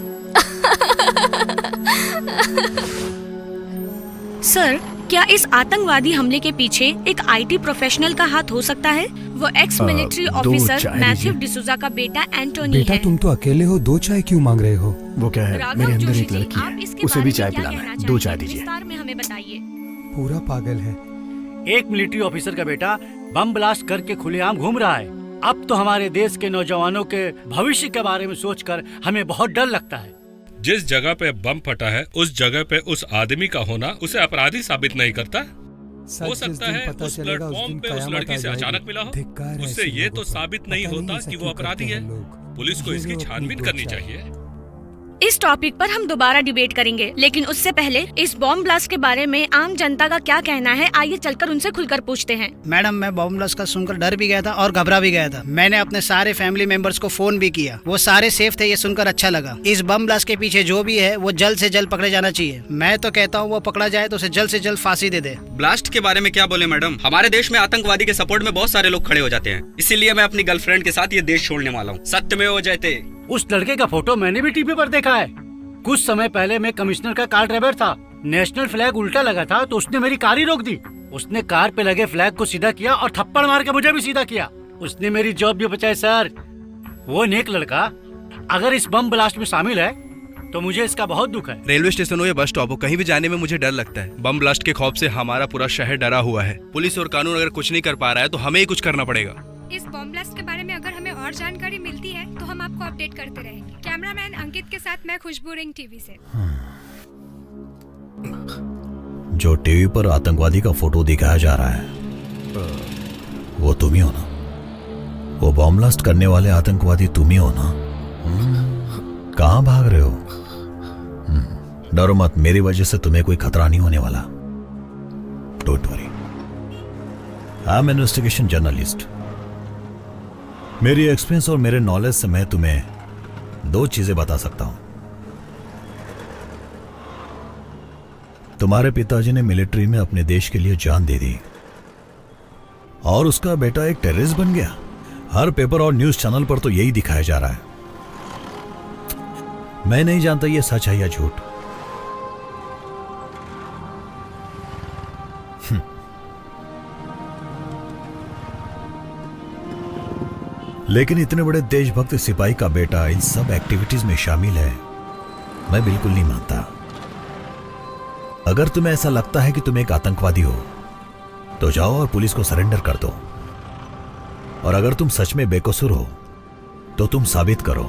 सर, क्या इस आतंकवादी हमले के पीछे एक आईटी प्रोफेशनल का हाथ हो सकता है? वो x military officer Matthew D'Souza का बेटा एंटोनी बेटा है। तुम तो अकेले हो, 2 चाय क्यों मांग रहे हो? वो क्या है, राघव मेरे अंदर जोशी एक जी, लड़की आप है, इसके उसे बारे भी में चाय क्या पिलाना कहना है। 2 चाहेंगे? चाय दीजिए। विस्तार में हमें बताइए। पूरा पागल है। एक मिलिट्री ऑफिसर का बेटा बम ब्लास्ट करके खुलेआम घूम रहा है। अब तो हमारे देश के नौजवानों के भविष्य के बारे में सोचकर हमें बहुत डर लगता है। जिस जगह पे बम फटा है उस जगह पे उस आदमी का होना उसे अपराधी साबित नहीं करता। हो सकता है उस प्लेटफॉर्म पे उस लड़की से अचानक मिला हो, उससे ये तो साबित नहीं होता कि वो अपराधी है। पुलिस को इसकी छानबीन करनी चाहिए। इस टॉपिक पर हम दोबारा डिबेट करेंगे, लेकिन उससे पहले इस बॉम्ब ब्लास्ट के बारे में आम जनता का क्या कहना है, आइए चलकर उनसे खुलकर पूछते हैं। मैडम, मैं बॉम्ब ब्लास्ट का सुनकर डर भी गया था और घबरा भी गया था। मैंने अपने सारे फैमिली मेंबर्स को फोन भी किया, वो सारे सेफ थे। ये सुनकर अच्छा लगा। इस बम ब्लास्ट के पीछे जो भी है वो जल्द से जल्द पकड़े जाना चाहिए। मैं तो कहता हूँ वो पकड़ा जाए तो उसे जल्द से जल्द फांसी दे दे। ब्लास्ट के बारे में क्या बोले मैडम, हमारे देश में आतंकवादी के सपोर्ट में बहुत सारे लोग खड़े हो जाते हैं। इसीलिए मैं अपनी गर्लफ्रेंड के साथ ये देश छोड़ने वाला हूँ। सत्य में हो जाते। उस लड़के का फोटो मैंने भी टीवी पर देखा है। कुछ समय पहले मैं कमिश्नर का कार ड्राइवर था। नेशनल फ्लैग उल्टा लगा था तो उसने मेरी कार ही रोक दी। उसने कार पे लगे फ्लैग को सीधा किया और थप्पड़ मार के मुझे भी सीधा किया। उसने मेरी जॉब भी बचाई सर। वो नेक लड़का अगर इस बम ब्लास्ट में शामिल है तो मुझे इसका बहुत दुख है। रेलवे स्टेशन हो या बस स्टॉप हो, कहीं भी जाने में मुझे डर लगता है। बम ब्लास्ट के खौफ से हमारा पूरा शहर डरा हुआ है। पुलिस और कानून अगर कुछ नहीं कर पा रहा है तो हमें ही कुछ करना पड़ेगा। इस बॉम्ब ब्लास्ट के बारे में अगर हमें और जानकारी मिलती है तो हम आपको अपडेट करते रहेंगे। कैमरामैन अंकित के साथ मैं खुशबू रिंग टीवी से। जो टीवी पर आतंकवादी का फोटो दिखाया जा रहा है वो तुम ही हो ना? वो बॉम्ब ब्लास्ट करने वाले आतंकवादी तुम ही हो ना? कहां भाग रहे हो? डरो मत, मेरी वजह से तुम्हें कोई खतरा नहीं होने वाला। Don't worry, I am investigation journalist. मेरी एक्सपीरियंस और मेरे नॉलेज से मैं तुम्हें 2 चीजें बता सकता हूं। तुम्हारे पिताजी ने मिलिट्री में अपने देश के लिए जान दे दी और उसका बेटा एक टेररिस्ट बन गया। हर पेपर और न्यूज चैनल पर तो यही दिखाया जा रहा है। मैं नहीं जानता ये सच है या झूठ। लेकिन इतने बड़े देशभक्त सिपाही का बेटा इन सब एक्टिविटीज में शामिल है, मैं बिल्कुल नहीं मानता। अगर तुम्हें ऐसा लगता है कि तुम एक आतंकवादी हो तो जाओ और पुलिस को सरेंडर कर दो। और अगर तुम सच में बेकसूर हो तो तुम साबित करो,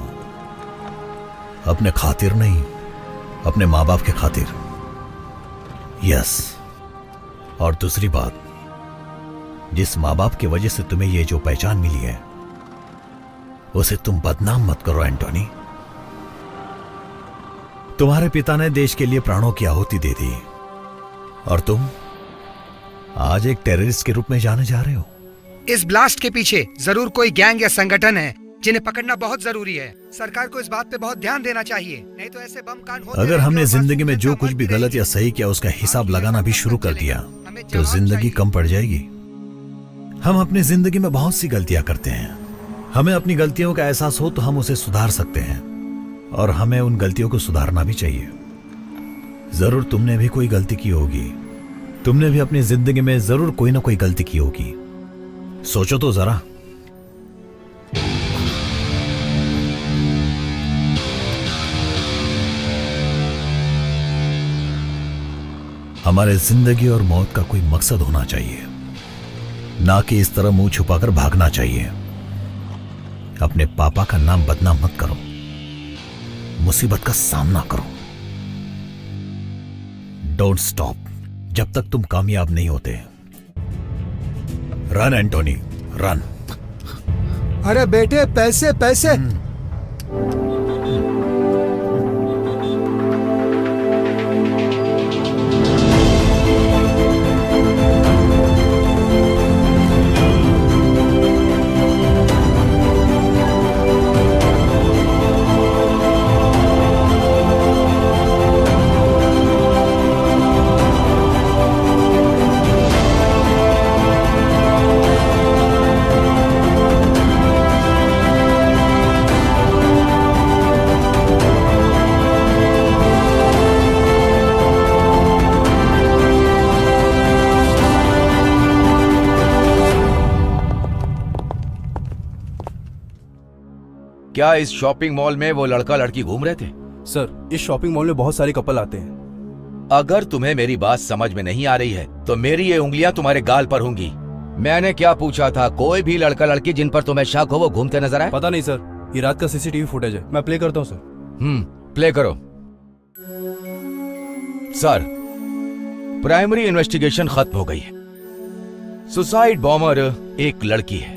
अपने खातिर नहीं, अपने माँ बाप के खातिर। यस, और दूसरी बात, जिस माँ बाप की वजह से तुम्हें ये जो पहचान मिली है उसे तुम बदनाम मत करो एंटोनी। तुम्हारे पिता ने देश के लिए प्राणों की आहुति दे दी और तुम आज एक टेररिस्ट के रूप में जाने जा रहे हो। इस ब्लास्ट के पीछे जरूर कोई गैंग या संगठन है जिन्हें पकड़ना बहुत जरूरी है। सरकार को इस बात पे बहुत ध्यान देना चाहिए, नहीं तो ऐसे बम कांड होते अगर हमने जिंदगी में जो कुछ भी गलत या सही किया उसका हिसाब लगाना भी शुरू कर दिया तो जिंदगी कम पड़ जाएगी। हम अपनी जिंदगी में बहुत सी गलतियां करते हैं। हमें अपनी गलतियों का एहसास हो तो हम उसे सुधार सकते हैं और हमें उन गलतियों को सुधारना भी चाहिए। जरूर तुमने भी कोई गलती की होगी। तुमने भी अपनी जिंदगी में जरूर कोई ना कोई गलती की होगी। सोचो तो जरा। हमारे जिंदगी और मौत का कोई मकसद होना चाहिए, ना कि इस तरह मुंह छुपाकर भागना चाहिए। अपने पापा का नाम बदनाम मत करो, मुसीबत का सामना करो। डोंट स्टॉप जब तक तुम कामयाब नहीं होते। Run Antony, run. अरे बेटे पैसे पैसे। क्या इस शॉपिंग मॉल में वो लड़का लड़की घूम रहे थे? सर, इस शॉपिंग मॉल में बहुत सारे कपल आते हैं। अगर तुम्हें मेरी बात समझ में नहीं आ रही है तो मेरी ये उंगलियां तुम्हारे गाल पर होंगी। मैंने क्या पूछा था? कोई भी लड़का लड़की जिन पर तुम्हें शक हो वो घूमते नजर आए? पता नहीं सर, ये रात का सीसीटीवी फुटेज है, मैं प्ले करता हूँ सर। प्ले करो। सर, प्राइमरी इन्वेस्टिगेशन खत्म हो गई है। सुसाइड बॉम्बर एक लड़की है।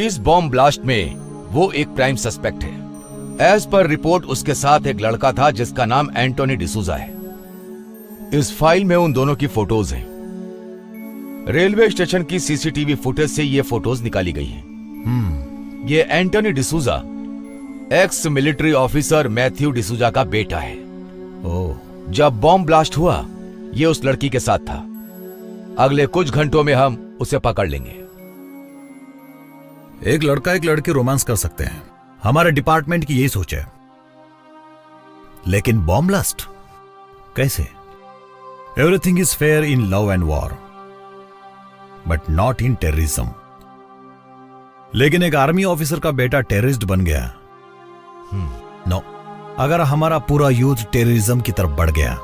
इस बॉम्ब ब्लास्ट में वो एक प्राइम सस्पेक्ट है। एज पर रिपोर्ट उसके साथ एक लड़का था जिसका नाम एंटोनी डिसूजा है। इस फाइल में उन दोनों की फोटोज हैं। रेलवे स्टेशन की सीसीटीवी फुटेज से ये फोटोज निकाली गई हैं। ये Antony D'Souza ex military officer Matthew D'Souza का बेटा है। जब बॉम्ब ब्लास्ट हुआ ये उस लड़की के साथ था। अगले कुछ घंटों में हम उसे पकड़ लेंगे। एक लड़का एक लड़की रोमांस कर सकते हैं, हमारे डिपार्टमेंट की यही सोच है। लेकिन बॉम्ब ब्लास्ट कैसे? Everything is fair in love and war but not in terrorism. लेकिन एक आर्मी ऑफिसर का बेटा टेररिस्ट बन गया। नो, अगर हमारा पूरा यूथ टेररिज्म की तरफ बढ़ गया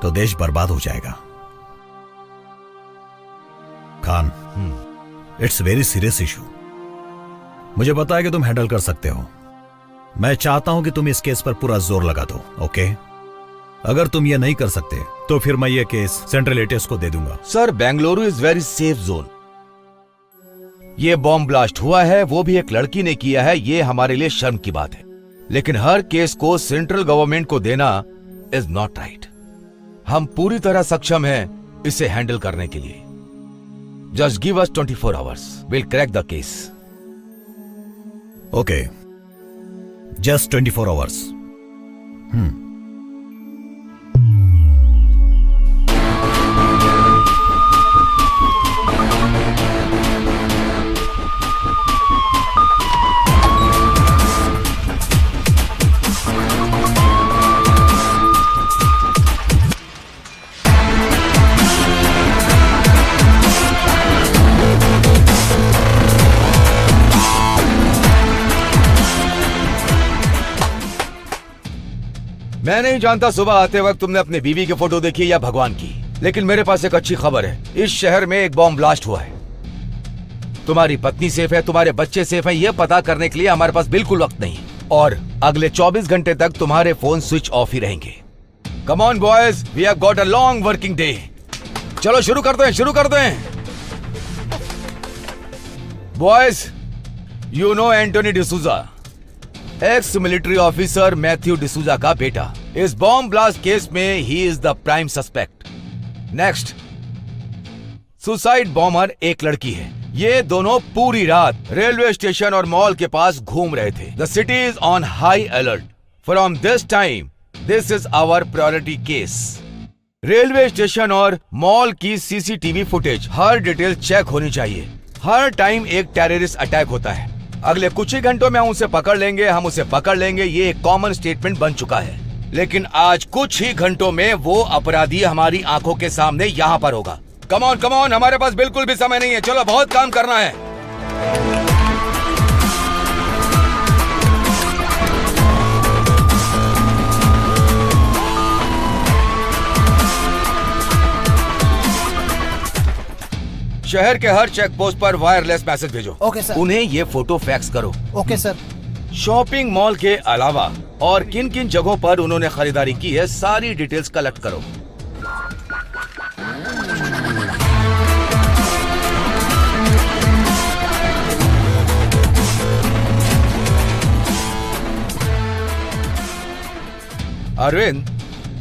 तो देश बर्बाद हो जाएगा। Khan, it's very serious issue. मुझे पता है कि तुम हैंडल कर सकते हो। मैं चाहता हूं कि तुम इस केस पर पूरा जोर लगा दो, ओके? अगर तुम ये नहीं कर सकते तो फिर मैं ये केस सेंट्रल एटीएस को दे दूंगा। Sir, Bengaluru is very safe zone. ये बॉम्ब ब्लास्ट हुआ है वो भी एक लड़की ने किया है, ये हमारे लिए शर्म की बात है। लेकिन हर केस को सेंट्रल गवर्नमेंट को देना इज नॉट राइट। हम पूरी तरह सक्षम हैं इसे हैंडल करने के लिए। Just give us 24 hours, will crack the case. Okay, just 24 hours. मैं नहीं जानता सुबह आते वक्त तुमने अपनी बीवी की फोटो देखी या भगवान की, लेकिन मेरे पास एक अच्छी खबर है। इस शहर में एक बॉम्ब ब्लास्ट हुआ है। तुम्हारी पत्नी सेफ है, तुम्हारे बच्चे सेफ हैं, यह पता करने के लिए हमारे पास बिल्कुल वक्त नहीं। और अगले 24 घंटे तक तुम्हारे फोन स्विच ऑफ ही रहेंगे। Come on boys, we have got a long working day. चलो शुरू करते हैं, शुरू करते हैं। Boys, you know Antony D'Souza, ex military officer Matthew D'Souza का बेटा। इस बॉम्ब ब्लास्ट केस में he is the prime suspect. Next, suicide bomber एक लड़की है। ये दोनों पूरी रात रेलवे स्टेशन और मॉल के पास घूम रहे थे। The city is on high alert. From this time this is our priority case. Railway station और मॉल की सीसीटीवी फुटेज हर डिटेल चेक होनी चाहिए। हर टाइम एक टेररिस्ट अटैक होता है। अगले कुछ ही घंटों में हम उसे पकड़ लेंगे, हम उसे पकड़ लेंगे, ये एक कॉमन स्टेटमेंट बन चुका है। लेकिन आज कुछ ही घंटों में वो अपराधी हमारी आंखों के सामने यहाँ पर होगा। कम ऑन, हमारे पास बिल्कुल भी समय नहीं है। चलो, बहुत काम करना है। शहर के हर चेक पोस्ट पर वायरलेस मैसेज भेजो। Okay sir. उन्हें ये फोटो फैक्स करो। Okay sir. शॉपिंग मॉल के अलावा और किन किन जगहों पर उन्होंने खरीदारी की है सारी डिटेल्स कलेक्ट करो। अरविंद,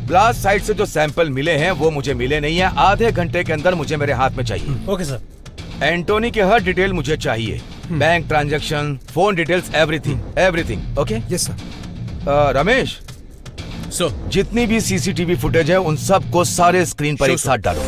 ब्लास्ट साइट से जो सैंपल मिले हैं वो मुझे मिले नहीं है। आधे घंटे के अंदर मुझे मेरे हाथ में चाहिए। Okay sir. एंटोनी के हर डिटेल मुझे चाहिए, bank transaction, phone details, everything. Okay? Yes sir. Ramesh, जितनी भी सीसीटीवी फुटेज है उन सबको सारे स्क्रीन पर एक साथ डालो।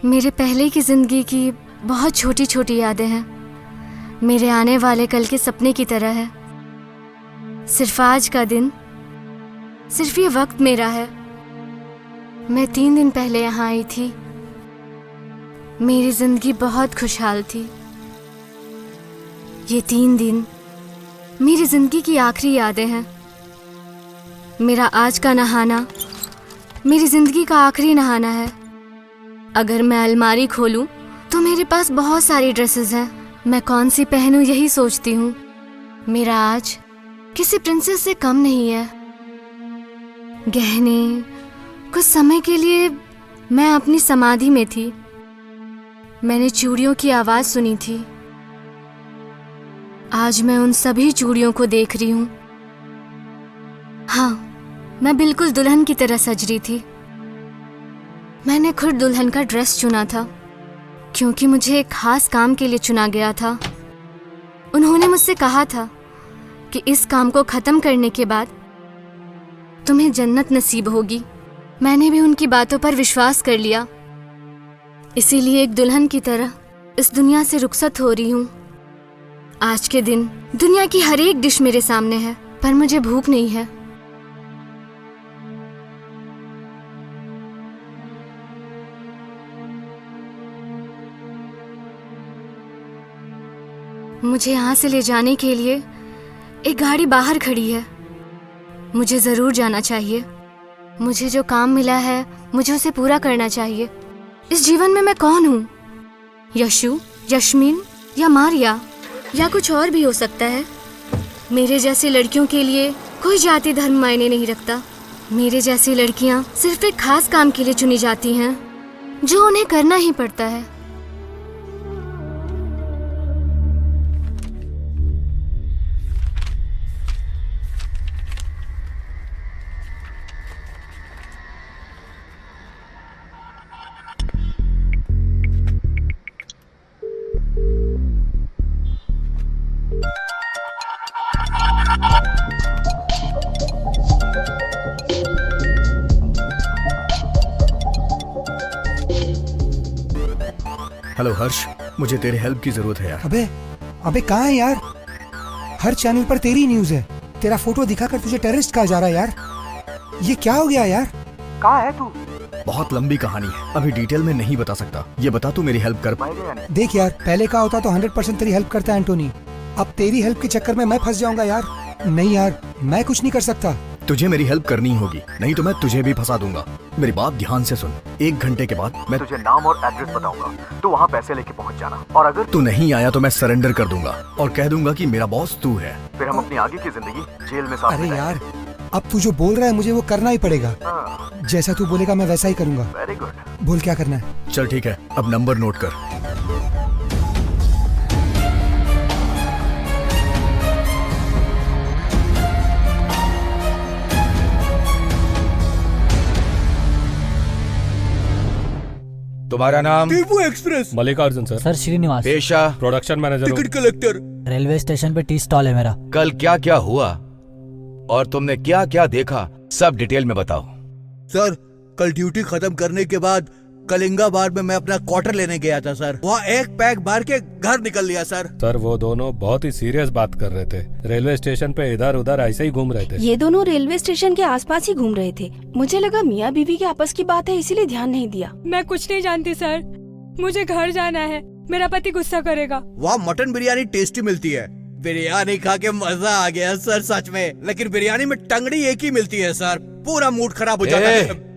मेरे पहले की जिंदगी की बहुत छोटी छोटी यादें हैं, मेरे आने वाले कल के सपने की तरह है। सिर्फ आज का दिन, सिर्फ ये वक्त मेरा है। मैं 3 दिन पहले यहाँ आई थी। मेरी जिंदगी बहुत खुशहाल थी। ये 3 दिन मेरी जिंदगी की आखिरी यादें हैं। मेरा आज का नहाना मेरी जिंदगी का आखिरी नहाना है। अगर मैं अलमारी खोलूं तो मेरे पास बहुत सारी ड्रेसेस हैं। मैं कौन सी पहनूं यही सोचती हूँ। मेरा आज किसी प्रिंसेस से कम नहीं है। गहने, कुछ समय के लिए मैं अपनी समाधि में थी। मैंने चूड़ियों की आवाज सुनी थी। आज मैं उन सभी चूड़ियों को देख रही हूँ। हाँ, मैं बिल्कुल दुल्हन की तरह सज रही थी। मैंने खुद दुल्हन का ड्रेस चुना था क्योंकि मुझे एक खास काम के लिए चुना गया था। उन्होंने मुझसे कहा था कि इस काम को खत्म करने के बाद तुम्हें जन्नत नसीब होगी। मैंने भी उनकी बातों पर विश्वास कर लिया। इसीलिए एक दुल्हन की तरह इस दुनिया से रुखसत हो रही हूँ। आज के दिन दुनिया की हर एक डिश मेरे सामने है, पर मुझे भूख नहीं है। मुझे यहाँ से ले जाने के लिए एक गाड़ी बाहर खड़ी है। मुझे ज़रूर जाना चाहिए। मुझे जो काम मिला है मुझे उसे पूरा करना चाहिए। इस जीवन में मैं कौन हूँ? यशु, यश्मिन या मारिया या कुछ और भी हो सकता है। मेरे जैसी लड़कियों के लिए कोई जाति धर्म मायने नहीं रखता। मेरे जैसी लड़कियाँ सिर्फ एक खास काम के लिए चुनी जाती हैं जो उन्हें करना ही पड़ता है। हेलो हर्ष, मुझे तेरे हेल्प की जरूरत है यार। अबे कहाँ है यार? हर चैनल पर तेरी न्यूज है। तेरा फोटो दिखाकर तुझे टेररिस्ट कहा जा रहा है यार। ये क्या हो गया यार? कहाँ है तू? बहुत लंबी कहानी है, अभी डिटेल में नहीं बता सकता। ये बता तू मेरी हेल्प कर पाएगा या नहीं? देख यार, पहले का होता तो 100% तेरी हेल्प करता एंटोनी। अब तेरी हेल्प के चक्कर में मैं फंस जाऊंगा यार। नहीं यार, मैं कुछ नहीं कर सकता। तुझे मेरी हेल्प करनी होगी, नहीं तो मैं तुझे भी फंसा दूंगा। मेरी बात ध्यान से सुन। 1 घंटे के बाद मैं तुझे नाम और एड्रेस बताऊंगा, तू वहाँ पैसे लेके पहुँच जाना। और अगर तू नहीं आया तो मैं सरेंडर कर दूंगा और कह दूंगा कि मेरा बॉस तू है। फिर हम अपनी आगे की जिंदगी जेल में साथ अरे यार, अब तू जो बोल रहा है मुझे वो करना ही पड़ेगा। जैसा तू बोलेगा मैं वैसा ही करूंगा। Very good. बोल क्या करना है? चल ठीक है, अब नंबर नोट कर। तुम्हारा नाम? Tipu express. Mallikarjun sir. Sir Srinivas. पेशा? Production manager. Ticket collector. Railway station पे टी स्टॉल है मेरा। कल क्या क्या हुआ और तुमने क्या क्या देखा, सब डिटेल में बताओ। सर, कल ड्यूटी खत्म करने के बाद कलिंगाबाद में मैं अपना क्वार्टर लेने गया था सर। वहाँ एक पैक मार के घर निकल लिया सर। सर वो दोनों बहुत ही सीरियस बात कर रहे थे। रेलवे स्टेशन पे इधर उधर ऐसे ही घूम रहे थे। ये दोनों रेलवे स्टेशन के आसपास ही घूम रहे थे। मुझे लगा मियाँ बीवी के आपस की बात है, इसीलिए ध्यान नहीं दिया। मैं कुछ नहीं जानती सर, मुझे घर जाना है, मेरा पति गुस्सा करेगा। वहाँ मटन बिरयानी टेस्टी मिलती है। बिरयानी खा के मजा आ गया सर सच में, लेकिन बिरयानी में टंगड़ी एक ही मिलती है सर। पूरा मूड खराब हो जाता है।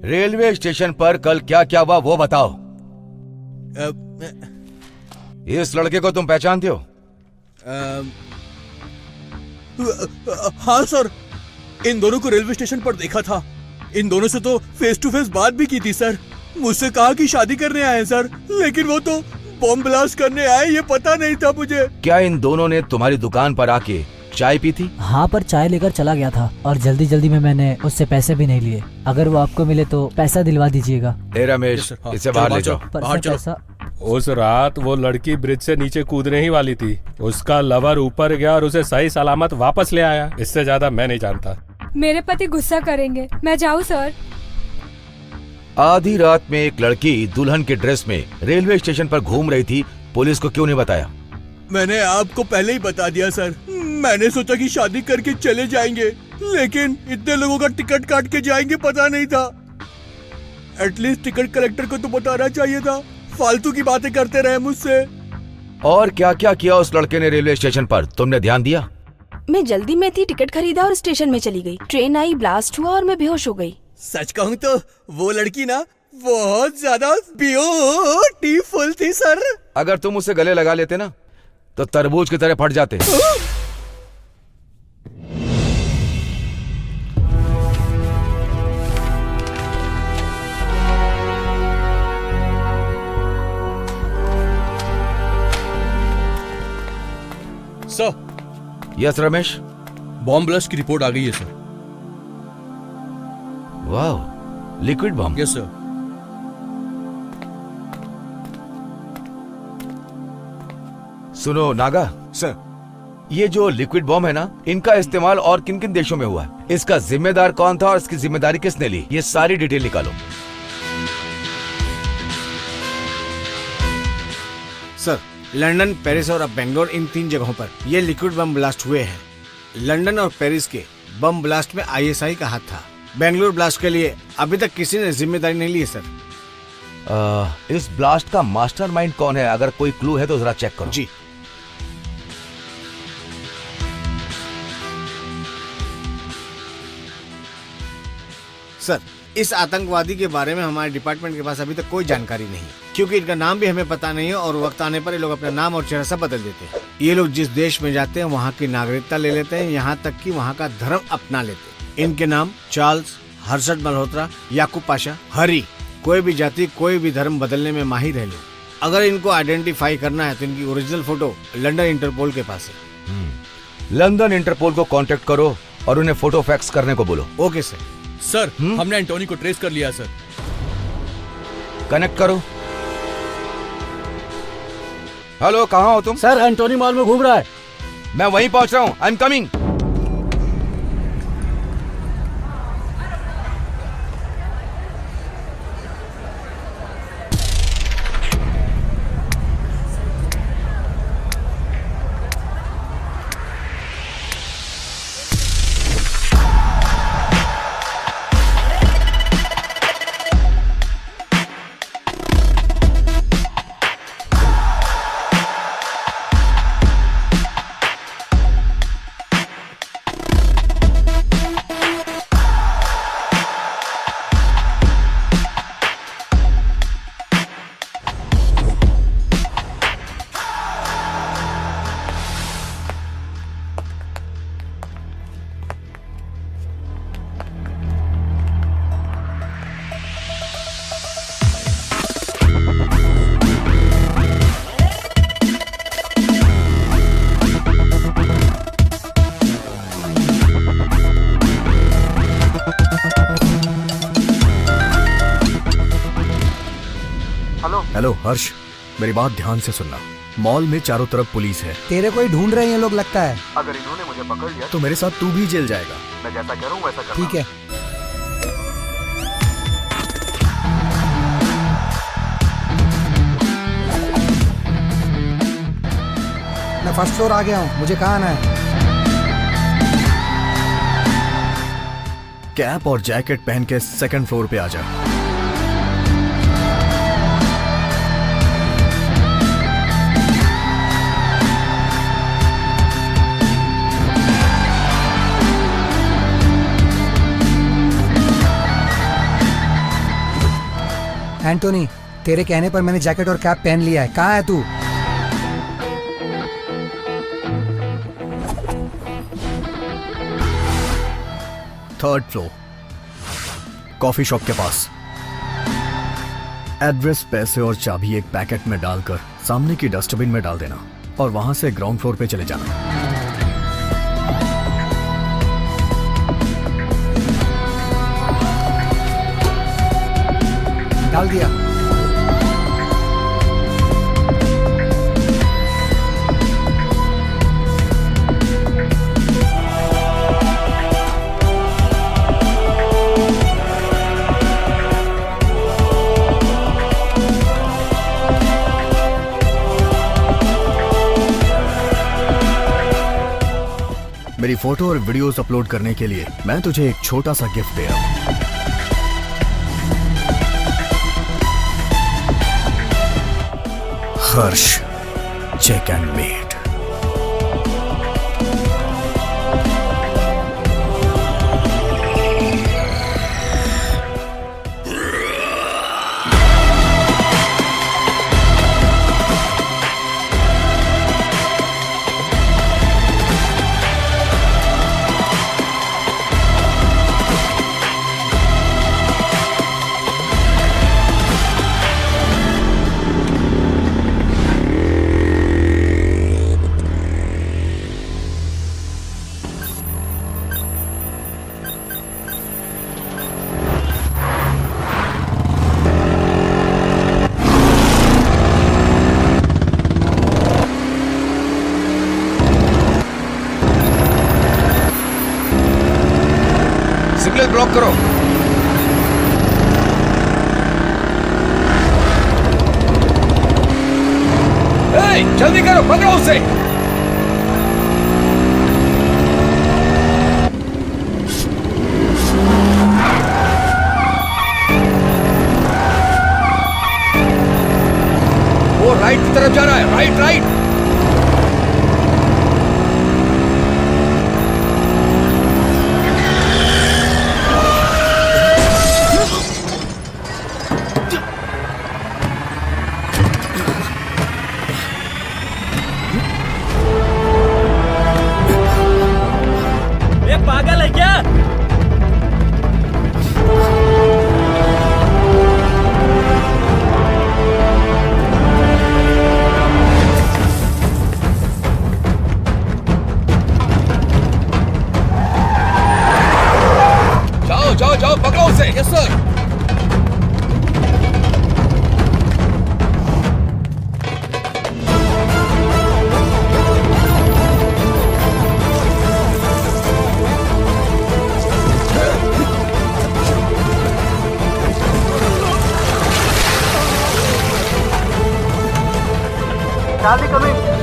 रेलवे स्टेशन पर कल क्या क्या हुआ वो बताओ। इस लड़के को तुम पहचानते हो? हाँ सर, इन दोनों को रेलवे स्टेशन पर देखा था। इन दोनों से तो फेस टू फेस बात भी की थी सर। मुझसे कहा कि शादी करने आए सर, लेकिन वो तो बॉम्ब ब्लास्ट करने आए, ये पता नहीं था मुझे। क्या इन दोनों ने तुम्हारी दुकान पर आके चाय पी थी? हाँ, पर चाय लेकर चला गया था और जल्दी जल्दी में मैंने उससे पैसे भी नहीं लिए। अगर वो आपको मिले तो पैसा दिलवा दीजिएगा। रमेश, इसे बाहर ले जाओ। पैसा उस रात वो लड़की ब्रिज से नीचे कूदने ही वाली थी। उसका लवर ऊपर गया और उसे सही सलामत वापस ले आया। इससे ज्यादा मैं नहीं जानता। मेरे पति गुस्सा करेंगे, मैं जाऊँ सर? आधी रात में एक लड़की दुल्हन के ड्रेस में रेलवे स्टेशन पर घूम रही थी, पुलिस को क्यों नहीं बताया? मैंने आपको पहले ही बता दिया सर। मैंने सोचा कि शादी करके चले जाएंगे, लेकिन इतने लोगों का टिकट काट के जाएंगे पता नहीं था। एटलीस्ट टिकट कलेक्टर को तो बताना चाहिए था। फालतू की बातें करते रहे मुझसे। और क्या क्या किया उस लड़के ने रेलवे स्टेशन पर, तुमने ध्यान दिया? मैं जल्दी में थी, टिकट खरीदा और स्टेशन में चली गई। ट्रेन आई, ब्लास्ट हुआ और मैं बेहोश हो गई। सच कहूँ तो वो लड़की ना बहुत ज्यादा ब्यूटीफुल थी सर। अगर तुम उसे गले लगा लेते ना तो तरबूज की तरह फट जाते। Sir. Yes Ramesh. Bomb blast की रिपोर्ट आ गई है सर। वाह, लिक्विड बॉम्ब? Yes sir. सुनो नागा सर, ये जो लिक्विड बॉम्ब है ना, इनका इस्तेमाल और किन किन देशों में हुआ है, इसका जिम्मेदार कौन था और इसकी जिम्मेदारी किसने ली, ये सारी डिटेल निकालो। सर, लंदन, पेरिस और अब बेंगलोर, इन 3 जगहों पर ये लिक्विड बम ब्लास्ट हुए हैं। लंदन और पेरिस के बम ब्लास्ट में ISI का हाथ था। बेंगलोर ब्लास्ट के लिए अभी तक किसी ने जिम्मेदारी नहीं ली है सर। इस ब्लास्ट का मास्टरमाइंड कौन है? अगर कोई क्लू है तो जरा चेक करो। जी। सर, इस आतंकवादी के बारे में हमारे डिपार्टमेंट के पास अभी तक कोई जानकारी नहीं, क्योंकि इनका नाम भी हमें पता नहीं है और वक्त आने पर ये लोग अपना नाम और चेहरा सब बदल देते हैं। ये लोग जिस देश में जाते हैं वहाँ की नागरिकता ले लेते हैं, यहाँ तक कि वहाँ का धर्म अपना लेते हैं। इनके नाम चार्ल्स, हर्षद मल्होत्रा, याकूब पाशा, हरी। कोई भी जाति, कोई भी धर्म बदलने में माहिर है लोग। अगर इनको आइडेंटिफाई करना है तो इनकी ओरिजिनल फोटो लंदन इंटरपोल के पास है। लंदन इंटरपोल को कांटेक्ट करो और उन्हें फोटो फैक्स करने को बोलो। Okay sir. सर, हमने एंटोनी को ट्रेस कर लिया सर। कनेक्ट करो। हेलो, कहाँ हो तुम? सर, एंटोनी मॉल में घूम रहा है। मैं वहीं पहुंच रहा हूं। I am coming. हेलो हर्ष, मेरी बात ध्यान से सुनना। मॉल में चारों तरफ पुलिस है। तेरे को ही ढूंढ रहे हैं ये लोग लगता है। अगर इन्होंने मुझे पकड़ लिया तो मेरे साथ तू भी जेल जाएगा। मैं जैसा कह रहा हूँ वैसा करना। ठीक है। मैं फर्स्ट फ्लोर आ गया हूँ, मुझे कहाँ आना है? कैप और जैकेट पहन के सेकंड फ्लोर पे आ जा। एंटोनी, तेरे कहने पर मैंने जैकेट और कैप पहन लिया है। कहाँ है तू? थर्ड फ्लोर, कॉफी शॉप के पास। एड्रेस, पैसे और चाबी एक पैकेट में डालकर सामने की डस्टबिन में डाल देना और वहां से ग्राउंड फ्लोर पे चले जाना। डाल दिया। मेरी फोटो और वीडियोस अपलोड करने के लिए मैं तुझे एक छोटा सा गिफ्ट दे रहा हूं। Harsh check and mate. Signal block करो। जल्दी करो, पकड़ो उसे। वो राइट की तरफ जा रहा है। Right right. पागल है क्या?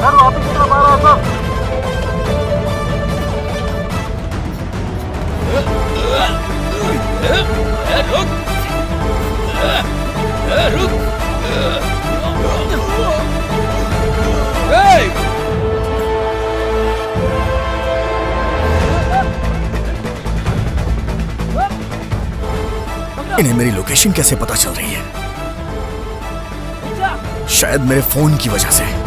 सर वापस की तरफ आ रहा है सर। रुक। इन्हें मेरी लोकेशन कैसे पता चल रही है? शायद मेरे फोन की वजह से।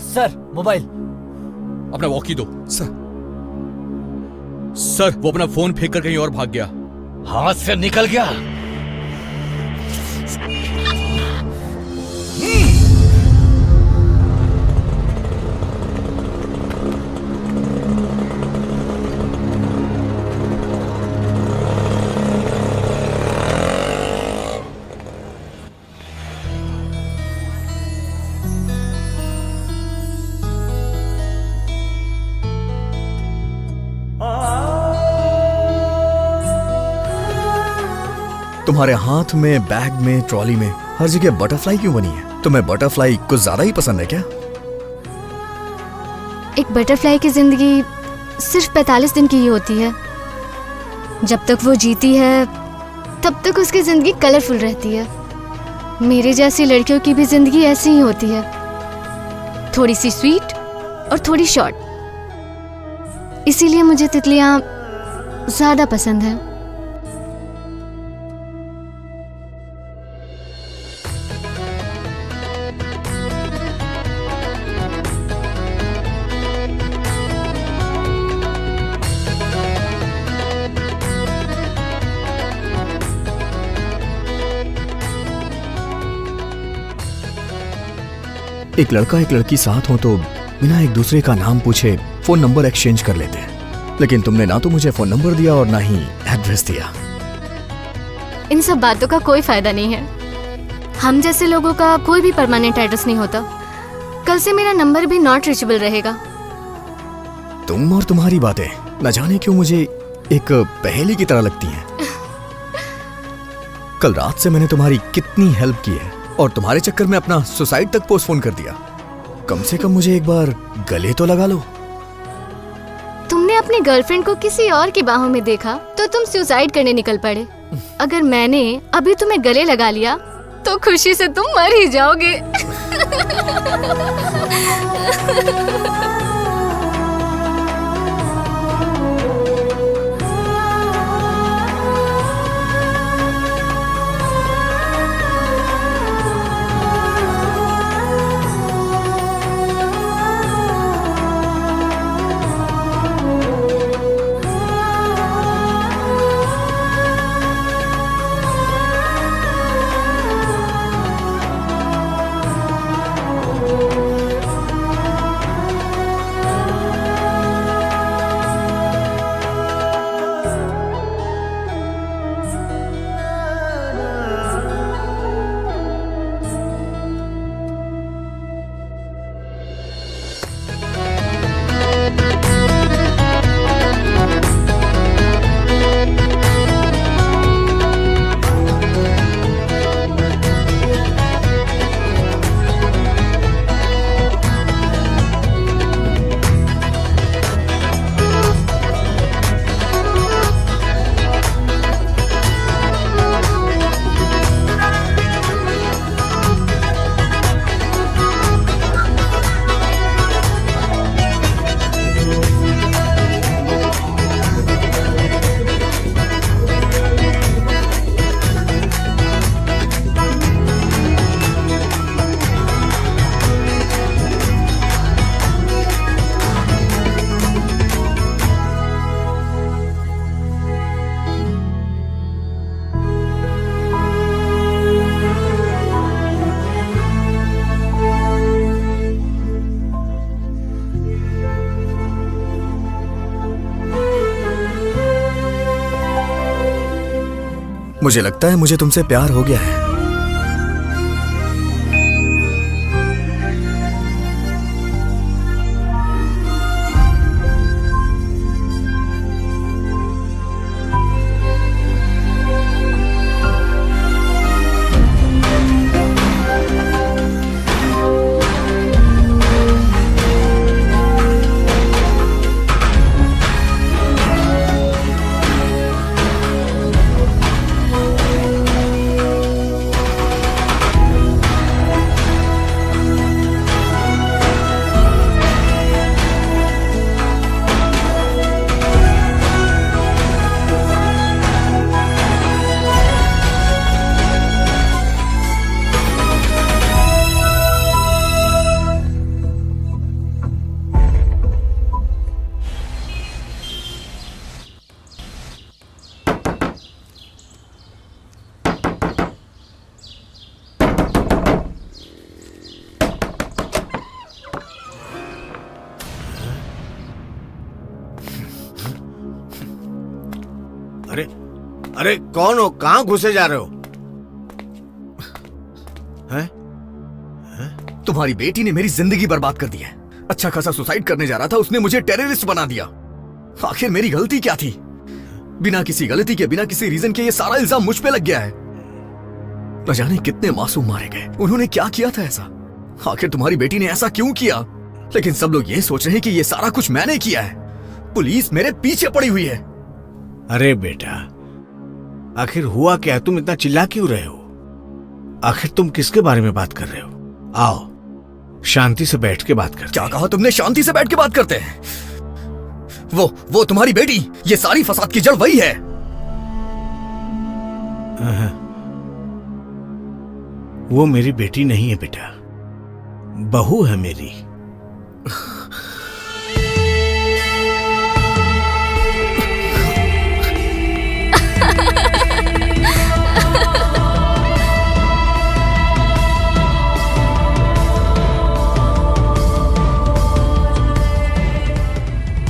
सर मोबाइल अपना वॉकी दो। सर वो अपना फोन फेंक कर कहीं और भाग गया। हाथ से निकल गया। तुम्हारे हाथ में, बैग में, ट्रॉली में, हर जगह बटरफ्लाई क्यों बनी है? तुम्हें बटरफ्लाई कुछ ज्यादा ही पसंद है क्या? एक बटरफ्लाई की जिंदगी सिर्फ 45 दिन की ही होती है। जब तक वो जीती है तब तक उसकी जिंदगी कलरफुल रहती है। मेरे जैसी लड़कियों की भी जिंदगी ऐसी ही होती है, थोड़ी सी स्वीट और थोड़ी शॉर्ट। इसीलिए मुझे तितलियां ज्यादा पसंद है। एक लड़का एक लड़की साथ हो तो बिना एक दूसरे का नाम पूछे फोन नंबर एक्सचेंज कर लेते हैं, लेकिन तुमने ना तो मुझे फोन नंबर दिया और ना ही एड्रेस दिया। इन सब बातों का कोई फायदा नहीं है। हम जैसे लोगों का कोई भी परमानेंट एड्रेस नहीं होता। कल से मेरा नंबर भी नॉट रीचेबल रहेगा। तुम और तुम्हारी बातें न जाने क्यों मुझे एक पहेली की तरह लगती हैं। कल रात से मैंने तुम्हारी कितनी हेल्प की है और तुम्हारे चक्कर में अपना सुसाइड तक पोस्टपोन कर दिया। कम से कम मुझे एक बार गले तो लगा लो। तुमने अपनी गर्लफ्रेंड को किसी और की बाहों में देखा तो तुम सुसाइड करने निकल पड़े। अगर मैंने अभी तुम्हें गले लगा लिया तो खुशी से तुम मर ही जाओगे। मुझे लगता है मुझे तुमसे प्यार हो गया है। अरे कौन हो? कहाँ घुसे जा रहे हो? हैं? तुम्हारी बेटी ने मेरी जिंदगी बर्बाद कर दी है। अच्छा खासा सुसाइड करने जा रहा था, उसने मुझे टेररिस्ट बना दिया। आखिर मेरी गलती क्या थी? बिना किसी गलती के, बिना किसी रीजन के ये सारा इल्जाम मुझ पे लग गया है। न जाने कितने मासूम मारे गए। उन्होंने क्या किया था ऐसा? आखिर तुम्हारी बेटी ने ऐसा क्यों किया? लेकिन सब लोग ये सोच रहे हैं कि ये सारा कुछ मैंने किया है। पुलिस मेरे पीछे पड़ी हुई है। अरे बेटा, आखिर हुआ क्या? तुम इतना चिल्ला क्यों रहे हो? आखिर तुम किसके बारे में बात कर रहे हो? आओ शांति से बैठ के बात करते। क्या कहा तुमने? शांति से बैठ के बात करते हैं? वो तुम्हारी बेटी, ये सारी फसाद की जड़ वही है। वो मेरी बेटी नहीं है बेटा, बहू है मेरी।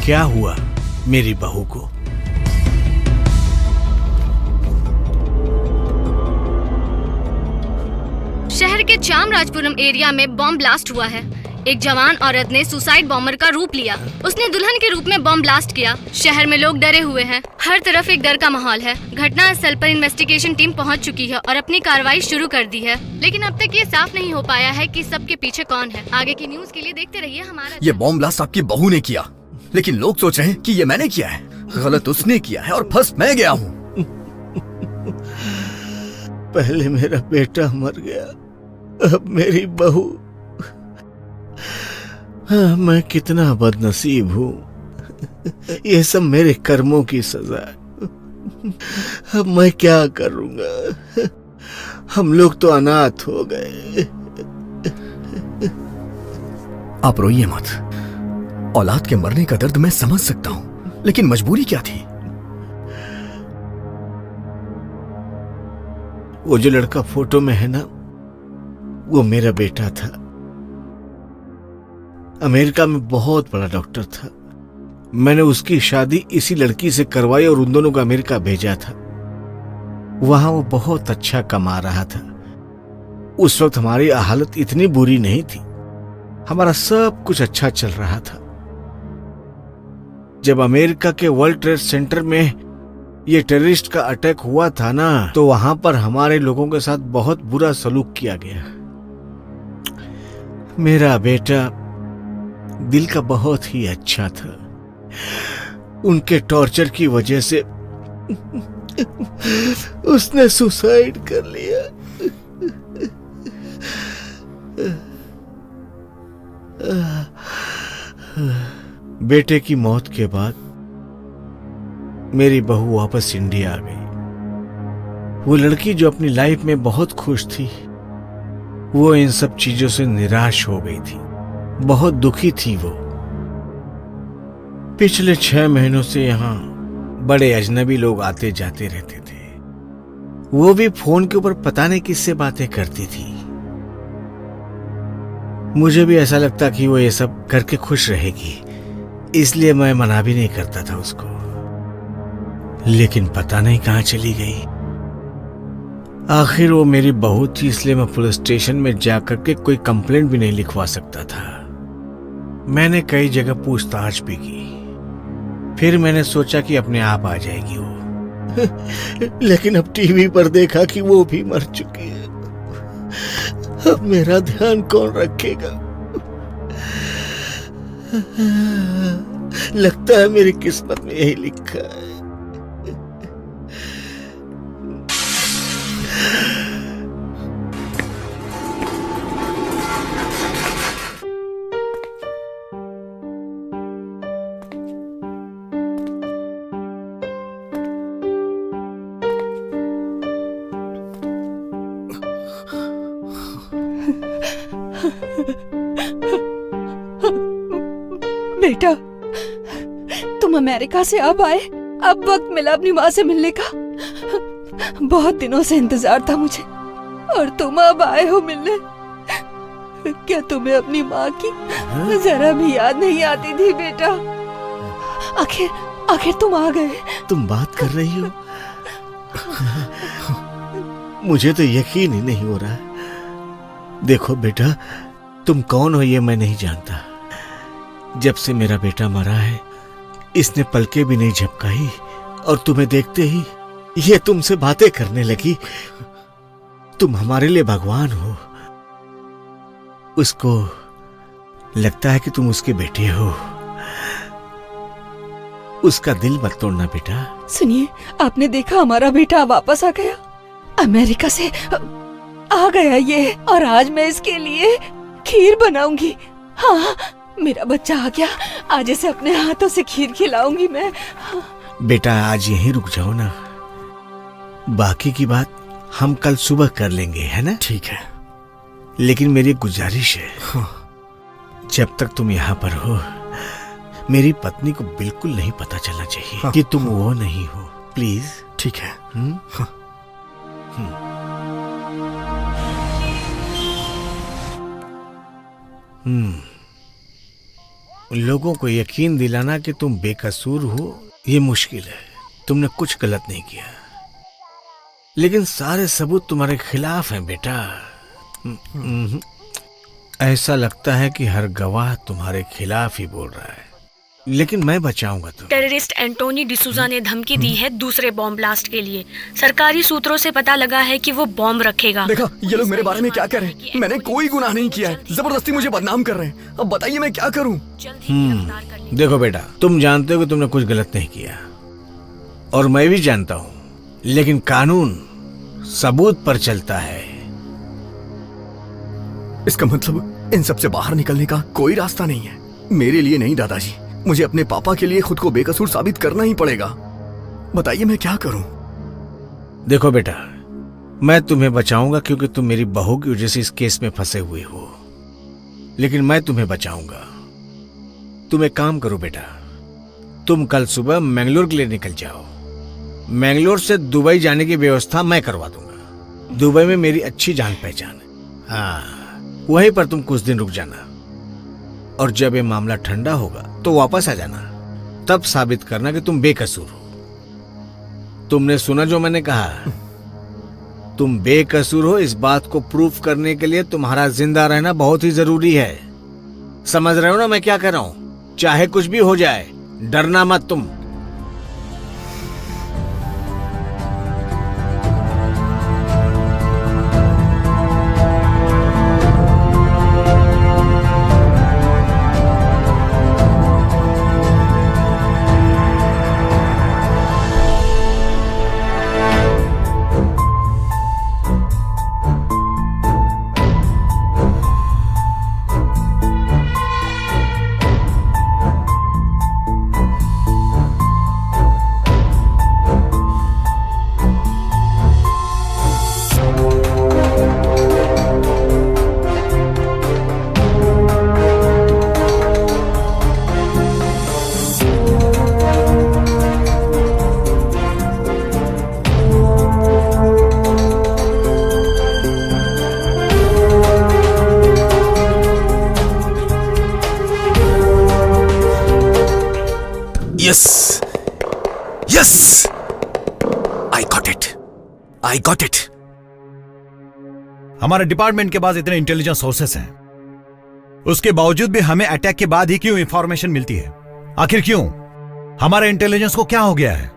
क्या हुआ मेरी बहू को? शहर के चामराजपुरम एरिया में बॉम्ब ब्लास्ट हुआ है। एक जवान औरत ने सुसाइड बॉम्बर का रूप लिया। उसने दुल्हन के रूप में बॉम्ब ब्लास्ट किया। शहर में लोग डरे हुए हैं। हर तरफ एक डर का माहौल है। घटना स्थल पर इन्वेस्टिगेशन टीम पहुंच चुकी है और अपनी कार्रवाई शुरू कर दी है, लेकिन अब तक ये साफ नहीं हो पाया है कि सबके पीछे कौन है। आगे की न्यूज के लिए देखते रहिए हमारा। ये बॉम्ब ब्लास्ट आपकी बहू ने किया, लेकिन लोग सोच रहे हैं कि ये मैंने किया है। गलत उसने किया है और फंस मैं गया हूँ। पहले मेरा बेटा मर गया, अब मेरी बहू। हाँ, मैं कितना बदनसीब हूँ। ये सब मेरे कर्मों की सजा है। अब मैं क्या करूँगा? हम लोग तो अनाथ हो गए। आप रोइए मत। औलाद के मरने का दर्द मैं समझ सकता हूं, लेकिन मजबूरी क्या थी? वो जो लड़का फोटो में है ना, वो मेरा बेटा था। अमेरिका में बहुत बड़ा डॉक्टर था। मैंने उसकी शादी इसी लड़की से करवाई और उन दोनों को अमेरिका भेजा था। वहां वो बहुत अच्छा कमा रहा था। उस वक्त हमारी हालत इतनी बुरी नहीं थी। हमारा सब कुछ अच्छा चल रहा था। जब अमेरिका के वर्ल्ड ट्रेड सेंटर में ये टेररिस्ट का अटैक हुआ था ना, तो वहां पर हमारे लोगों के साथ बहुत बुरा सलूक किया गया। मेरा बेटा दिल का बहुत ही अच्छा था। उनके टॉर्चर की वजह से उसने सुसाइड कर लिया। बेटे की मौत के बाद मेरी बहू वापस इंडिया आ गई। वो लड़की जो अपनी लाइफ में बहुत खुश थी, वो इन सब चीजों से निराश हो गई थी। बहुत दुखी थी वो। पिछले 6 महीनों से यहाँ बड़े अजनबी लोग आते जाते रहते थे। वो भी फोन के ऊपर पता नहीं किससे बातें करती थी। मुझे भी ऐसा लगता कि वो ये सब करके खुश रहेगी, इसलिए मैं मना भी नहीं करता था उसको। लेकिन पता नहीं कहाँ चली गई। आखिर वो मेरी बहू थी, इसलिए मैं पुलिस स्टेशन में जाकर के कोई कंप्लेंट भी नहीं लिखवा सकता था। मैंने कई जगह पूछताछ भी की, फिर मैंने सोचा कि अपने आप आ जाएगी वो। लेकिन अब टीवी पर देखा कि वो भी मर चुकी है। अब मेरा ध्यान कौन रखेगा? लगता है मेरी किस्मत में यही लिखा है। बेटा, तुम अमेरिका से अब आए, अब वक्त मिला अपनी माँ से मिलने का। बहुत दिनों से इंतजार था मुझे, और तुम अब आए हो मिलने। क्या तुम्हें अपनी माँ की जरा भी याद नहीं आती थी बेटा? आखिर तुम आ गए। तुम बात कर रही हो? मुझे तो यकीन ही नहीं हो रहा। देखो बेटा, तुम कौन हो ये मैं नहीं जानता। जब से मेरा बेटा मरा है, इसने पलके भी नहीं झपकाई, और तुम्हें देखते ही ये तुमसे बातें करने लगी। तुम हमारे लिए भगवान हो। उसको लगता है कि तुम उसके बेटे हो। उसका दिल मत तोड़ना बेटा। सुनिए, आपने देखा हमारा बेटा वापस आ गया, अमेरिका से आ गया ये, और आज मैं इसके लिए खीर बनाऊंगी। हाँ, मेरा बच्चा आ गया, आज इसे अपने हाथों से खीर खिलाऊंगी मैं। बेटा आज यहीं रुक जाओ ना, बाकी की बात हम कल सुबह कर लेंगे, है ना? ठीक है, लेकिन मेरी गुजारिश है, जब तक तुम यहाँ पर हो, मेरी पत्नी को बिल्कुल नहीं पता चलना चाहिए कि तुम वो नहीं हो। प्लीज। ठीक है। लोगों को यकीन दिलाना कि तुम बेकसूर हो ये मुश्किल है। तुमने कुछ गलत नहीं किया, लेकिन सारे सबूत तुम्हारे खिलाफ हैं बेटा। ऐसा लगता है कि हर गवाह तुम्हारे खिलाफ ही बोल रहा है, लेकिन मैं बचाऊंगा तुम्हें। टेररिस्ट एंटोनी डिसूजा ने धमकी दी है दूसरे बॉम्ब ब्लास्ट के लिए। सरकारी सूत्रों से पता लगा है कि वो बॉम्ब रखेगा। देखा, ये लोग मेरे बारे में क्या कह रहे हैं। मैंने कोई गुनाह नहीं किया है, जबरदस्ती मुझे बदनाम कर रहे हैं। अब बताइए मैं क्या करूं? देखो बेटा, तुम जानते हो कि तुमने कुछ गलत नहीं किया, और मैं भी जानता हूं, लेकिन कानून सबूत पर चलता है। इसका मतलब इन सब से बाहर निकलने का कोई रास्ता नहीं है? मेरे लिए नहीं दादाजी, मुझे अपने पापा के लिए खुद को बेकसूर साबित करना ही पड़ेगा। बताइए मैं क्या करूं? देखो बेटा, मैं तुम्हें बचाऊंगा क्योंकि तुम मेरी बहू की वजह से इस केस में फंसे हुए हो, लेकिन मैं तुम्हें बचाऊंगा। तुम एक काम करो बेटा, तुम कल सुबह मैंगलोर के लिए निकल जाओ। मैंगलोर से दुबई जाने की व्यवस्था मैं करवा दूंगा। दुबई में मेरी अच्छी जान पहचान है। हाँ, वहीं पर तुम कुछ दिन रुक जाना, और जब ये मामला ठंडा होगा तो वापस आ जाना। तब साबित करना कि तुम बेकसूर हो। तुमने सुना जो मैंने कहा? तुम बेकसूर हो, इस बात को प्रूफ करने के लिए तुम्हारा जिंदा रहना बहुत ही जरूरी है। समझ रहे हो ना मैं क्या कह रहा हूं? चाहे कुछ भी हो जाए, डरना मत तुम। Yes! Yes! I got it! हमारे डिपार्टमेंट के पास इतने इंटेलिजेंस सोर्सेस हैं, उसके बावजूद भी हमें अटैक के बाद ही क्यों इंफॉर्मेशन मिलती है? आखिर क्यों? हमारे इंटेलिजेंस को क्या हो गया है?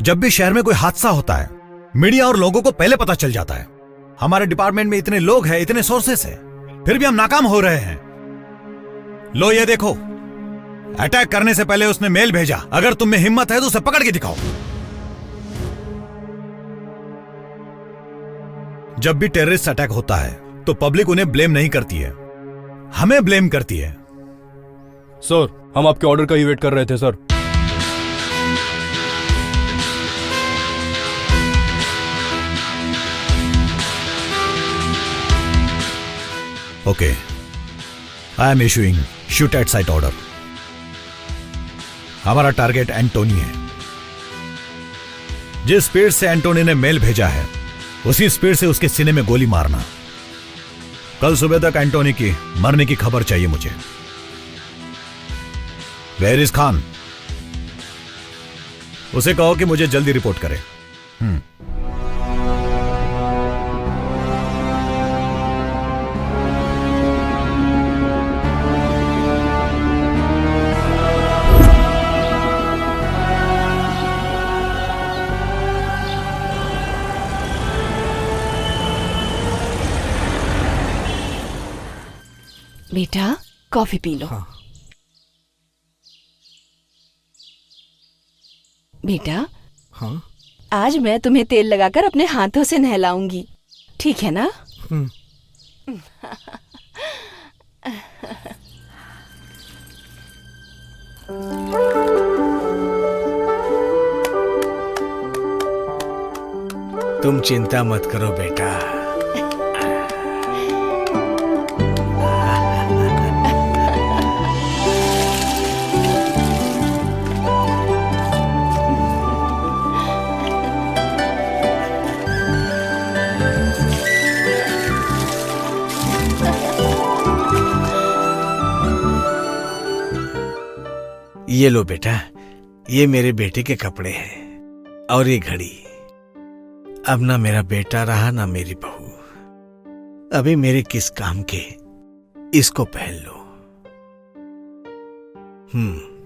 जब भी शहर में कोई हादसा होता है, मीडिया और लोगों को पहले पता चल जाता है। हमारे डिपार्टमेंट में इतने लोग हैं, इतने सोर्सेस हैं, फिर भी हम नाकाम हो रहे हैं। लो ये देखो, अटैक करने से पहले उसने मेल भेजा। अगर तुम में हिम्मत है तो उसे पकड़ के दिखाओ। जब भी टेररिस्ट अटैक होता है तो पब्लिक उन्हें ब्लेम नहीं करती है, हमें ब्लेम करती है। सर, हम आपके ऑर्डर का ही वेट कर रहे थे sir. Okay, I am issuing shoot at site order. हमारा टारगेट एंटोनी है। जिस स्पीड से एंटोनी ने मेल भेजा है, उसी स्पीड से उसके सीने में गोली मारना। कल सुबह तक एंटोनी की मरने की खबर चाहिए मुझे। Where is Khan? उसे कहो कि मुझे जल्दी रिपोर्ट करे। बेटा कॉफी पी लो। हाँ। बेटा, हाँ? आज मैं तुम्हें तेल लगाकर अपने हाथों से नहलाऊंगी, ठीक है ना? तुम चिंता मत करो बेटा। ये लो बेटा, ये मेरे बेटे के कपड़े हैं और ये घड़ी। अब ना मेरा बेटा रहा ना मेरी बहू, अभी मेरे किस काम के, इसको पहन लो।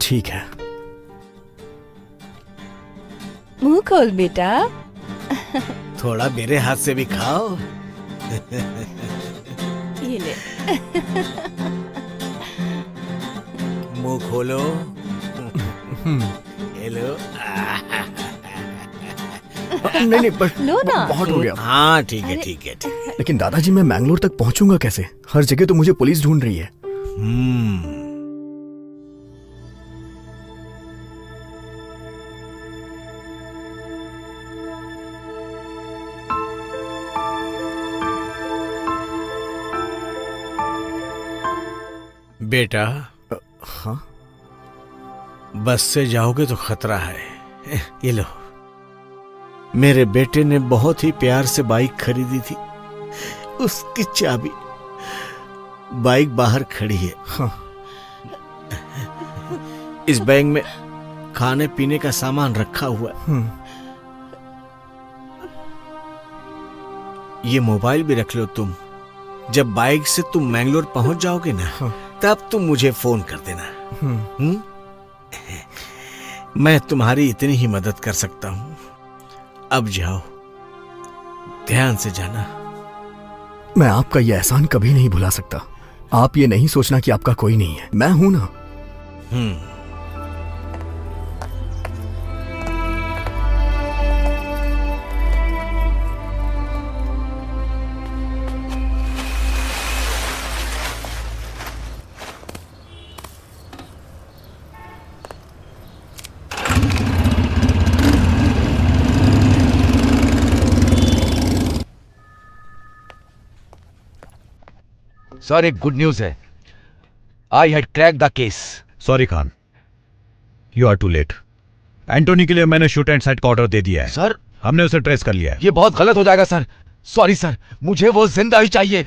ठीक है। मुंह खोल बेटा। थोड़ा मेरे हाथ से भी खाओ। ये ले। मुंह खोलो। हेलो। नहीं पर लो ना। बहुत हो गया। हाँ ठीक है ठीक है ठीक है। लेकिन दादाजी, मैं मैंगलोर तक पहुंचूंगा कैसे? हर जगह तो मुझे पुलिस ढूंढ रही है। बेटा। हाँ? बस से जाओगे तो खतरा है। ये लो, मेरे बेटे ने बहुत ही प्यार से बाइक खरीदी थी, उसकी चाबी। बाइक बाहर खड़ी है। हाँ। इस बैग में खाने पीने का सामान रखा हुआ है। ये मोबाइल भी रख लो तुम। जब बाइक से तुम मैंगलोर पहुंच जाओगे ना, तब तुम मुझे फोन कर देना। मैं तुम्हारी इतनी ही मदद कर सकता हूं। अब जाओ, ध्यान से जाना। मैं आपका यह एहसान कभी नहीं भुला सकता। आप ये नहीं सोचना कि आपका कोई नहीं है, मैं हूं ना। सर, एक गुड न्यूज है। I had cracked the case. Sorry Khan, you are too late. Antony के लिए मैंने शूट एंड साइट का ऑर्डर दे दिया है। सर, हमने उसे ट्रेस कर लिया है। ये बहुत गलत हो जाएगा सर। सॉरी सर, मुझे वो जिंदा ही चाहिए।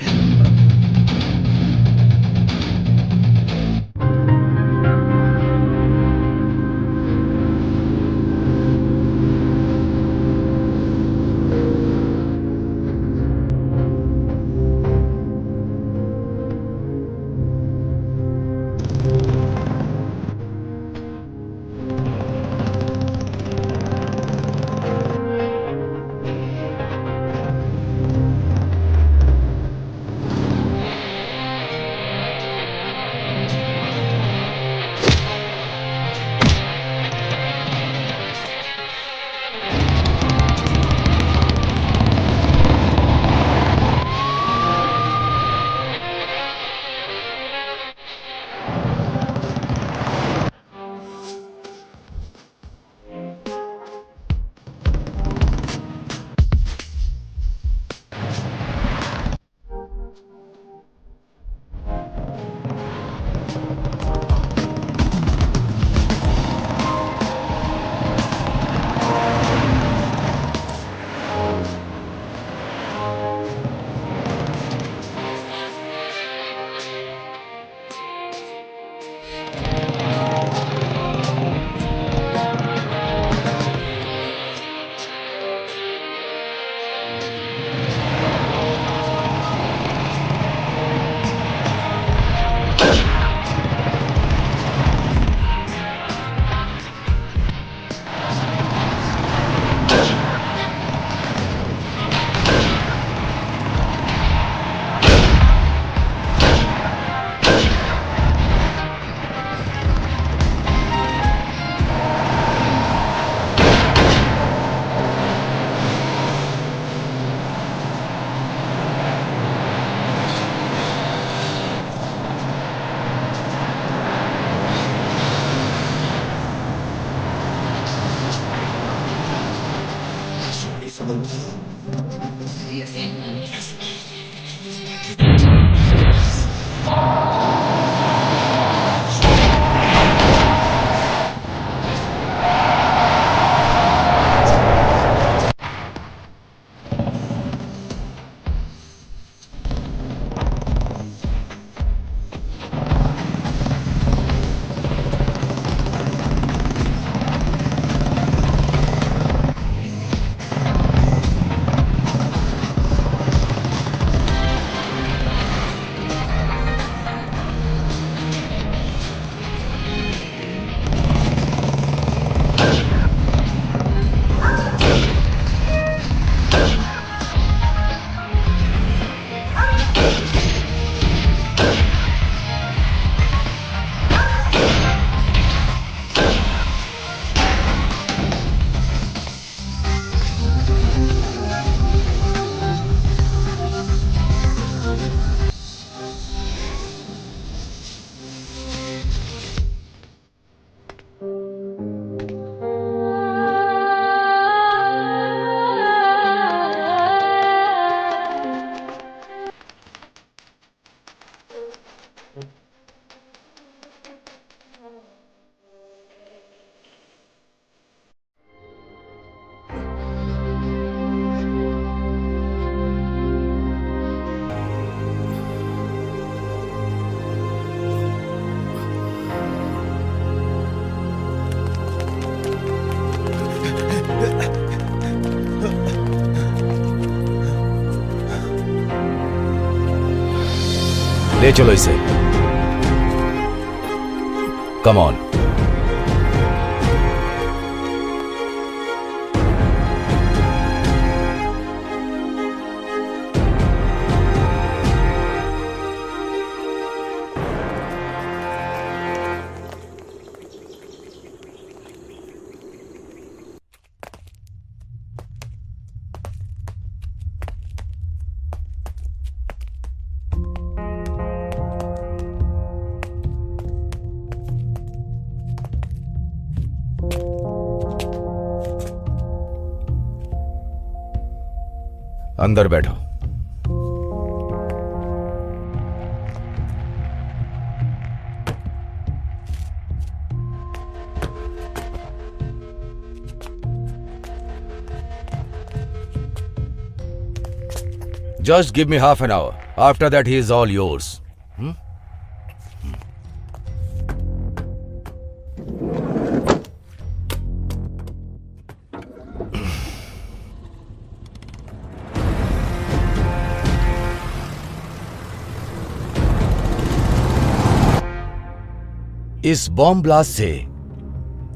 ले चलो इसे। Come on. अंदर बैठो। Just give me half an hour. After that, he is all yours. इस बॉम्ब ब्लास्ट से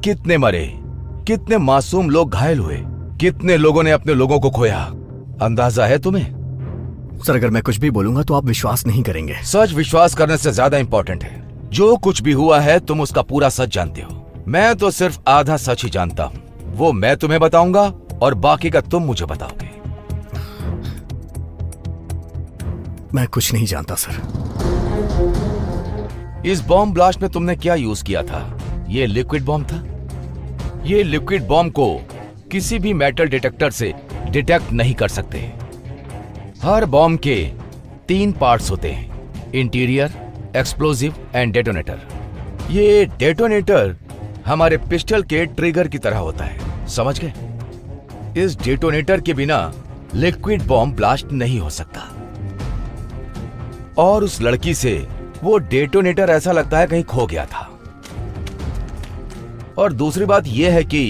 कितने मरे, कितने मासूम लोग घायल हुए, कितने लोगों ने अपने लोगों को खोया, अंदाजा है तुम्हें? सर, अगर मैं कुछ भी बोलूंगा तो आप विश्वास नहीं करेंगे। सच विश्वास करने से ज्यादा इंपॉर्टेंट है। जो कुछ भी हुआ है तुम उसका पूरा सच जानते हो। मैं तो सिर्फ आधा सच ही जानता हूं। वो मैं तुम्हें बताऊंगा और बाकी का तुम मुझे बताओगे। मैं कुछ नहीं जानता सर। इस बॉम्ब ब्लास्ट में तुमने क्या यूज किया था? ये लिक्विड बॉम्ब था। ये लिक्विड बॉम्ब को किसी भी मेटल डिटेक्टर से डिटेक्ट नहीं कर सकते। हर बॉम्ब के 3 पार्ट्स होते हैं, इंटीरियर, एक्सप्लोजिव एंड डेटोनेटर। ये डेटोनेटर हमारे पिस्टल के ट्रिगर की तरह होता है, समझ गए? इस डेटोनेटर के बिना लिक्विड बॉम्ब ब्लास्ट नहीं हो सकता। और उस लड़की से वो डेटोनेटर ऐसा लगता है कहीं खो गया था। और दूसरी बात यह है कि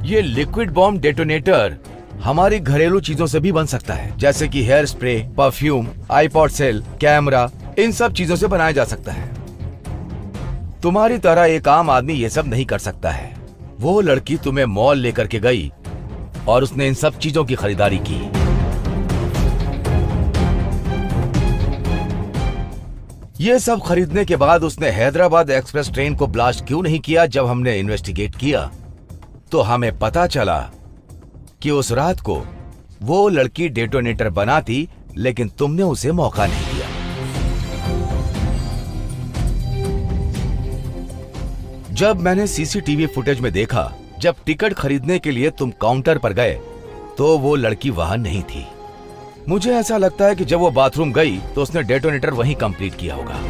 ये लिक्विड बॉम्ब डेटोनेटर हमारी घरेलू चीजों से भी बन सकता है, जैसे कि hair spray, perfume, iPod sale, camera, इन सब चीजों से बनाया जा सकता है। तुम्हारी तरह एक आम आदमी ये सब नहीं कर सकता है। वो लड़की तुम्हें मॉल लेकर के गई और उसने इन सब चीजों की खरीदारी की। ये सब खरीदने के बाद उसने हैदराबाद एक्सप्रेस ट्रेन को ब्लास्ट क्यों नहीं किया? जब हमने इन्वेस्टिगेट किया तो हमें पता चला कि उस रात को वो लड़की डेटोनेटर बनाती, लेकिन तुमने उसे मौका नहीं दिया। जब मैंने सीसीटीवी फुटेज में देखा, जब टिकट खरीदने के लिए तुम काउंटर पर गए तो वो लड़की वहां नहीं थी। मुझे ऐसा लगता है कि जब वो बाथरूम गई तो उसने डेटोनेटर वहीं कंप्लीट किया होगा।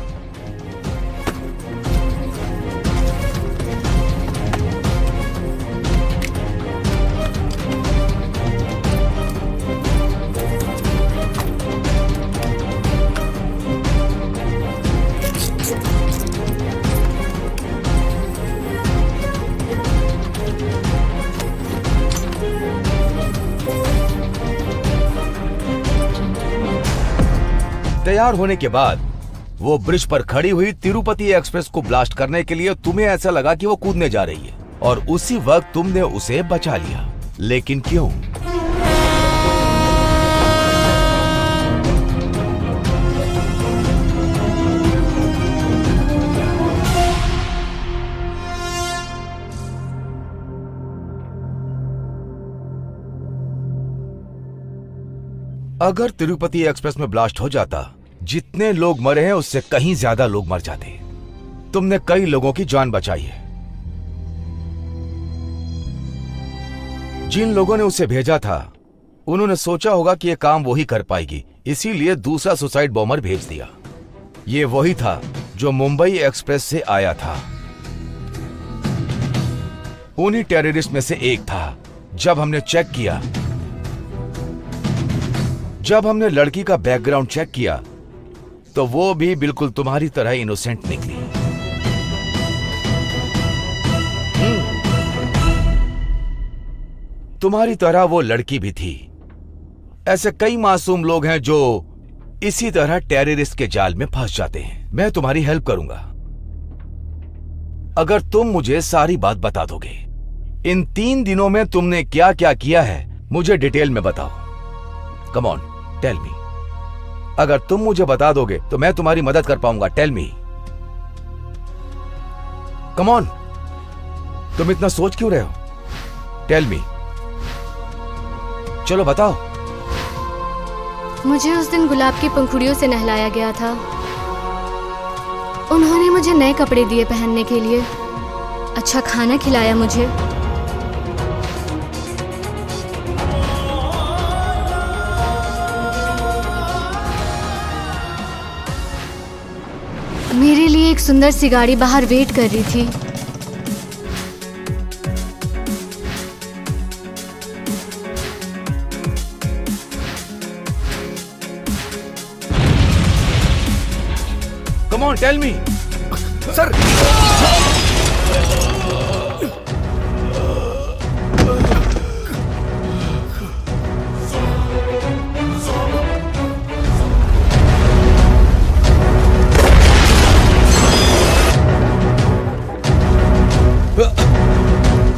तैयार होने के बाद वो ब्रिज पर खड़ी हुई तिरुपति एक्सप्रेस को ब्लास्ट करने के लिए तुम्हें ऐसा लगा कि वो कूदने जा रही है और उसी वक्त तुमने उसे बचा लिया। लेकिन क्यों? अगर तिरुपति एक्सप्रेस में ब्लास्ट हो जाता, जितने लोग मरे हैं उससे कहीं ज्यादा लोग मर जाते। तुमने कई लोगों की जान बचाई है। जिन लोगों ने उसे भेजा था उन्होंने सोचा होगा कि यह काम वो ही कर पाएगी, इसीलिए दूसरा सुसाइड बॉम्बर भेज दिया। ये वही था जो मुंबई एक्सप्रेस से आया था। उन्हीं टेररिस्ट में से एक था। जब हमने चेक किया, जब हमने लड़की का बैकग्राउंड चेक किया तो वो भी बिल्कुल तुम्हारी तरह इनोसेंट निकली। तुम्हारी तरह वो लड़की भी थी। ऐसे कई मासूम लोग हैं जो इसी तरह टेररिस्ट के जाल में फंस जाते हैं। मैं तुम्हारी हेल्प करूंगा अगर तुम मुझे सारी बात बता दोगे। इन 3 दिनों में तुमने क्या क्या किया है मुझे डिटेल में बताओ। Come on, tell me. अगर तुम मुझे बता दोगे तो मैं तुम्हारी मदद कर पाऊंगा। Tell me, come on. तुम इतना सोच क्यों रहे हो? टेल मी, चलो बताओ। मुझे उस दिन गुलाब की पंखुड़ियों से नहलाया गया था। उन्होंने मुझे नए कपड़े दिए पहनने के लिए, अच्छा खाना खिलाया मुझे। मेरे लिए एक सुंदर सी गाड़ी बाहर वेट कर रही थी। Come on, tell me. Sir,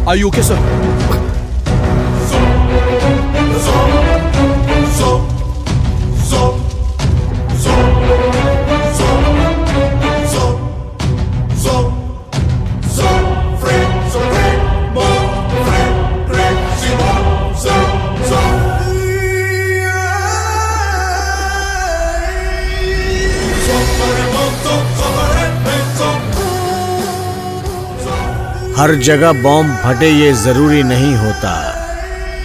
Are you okay, sir? हर जगह बॉम्ब फटे ये जरूरी नहीं होता,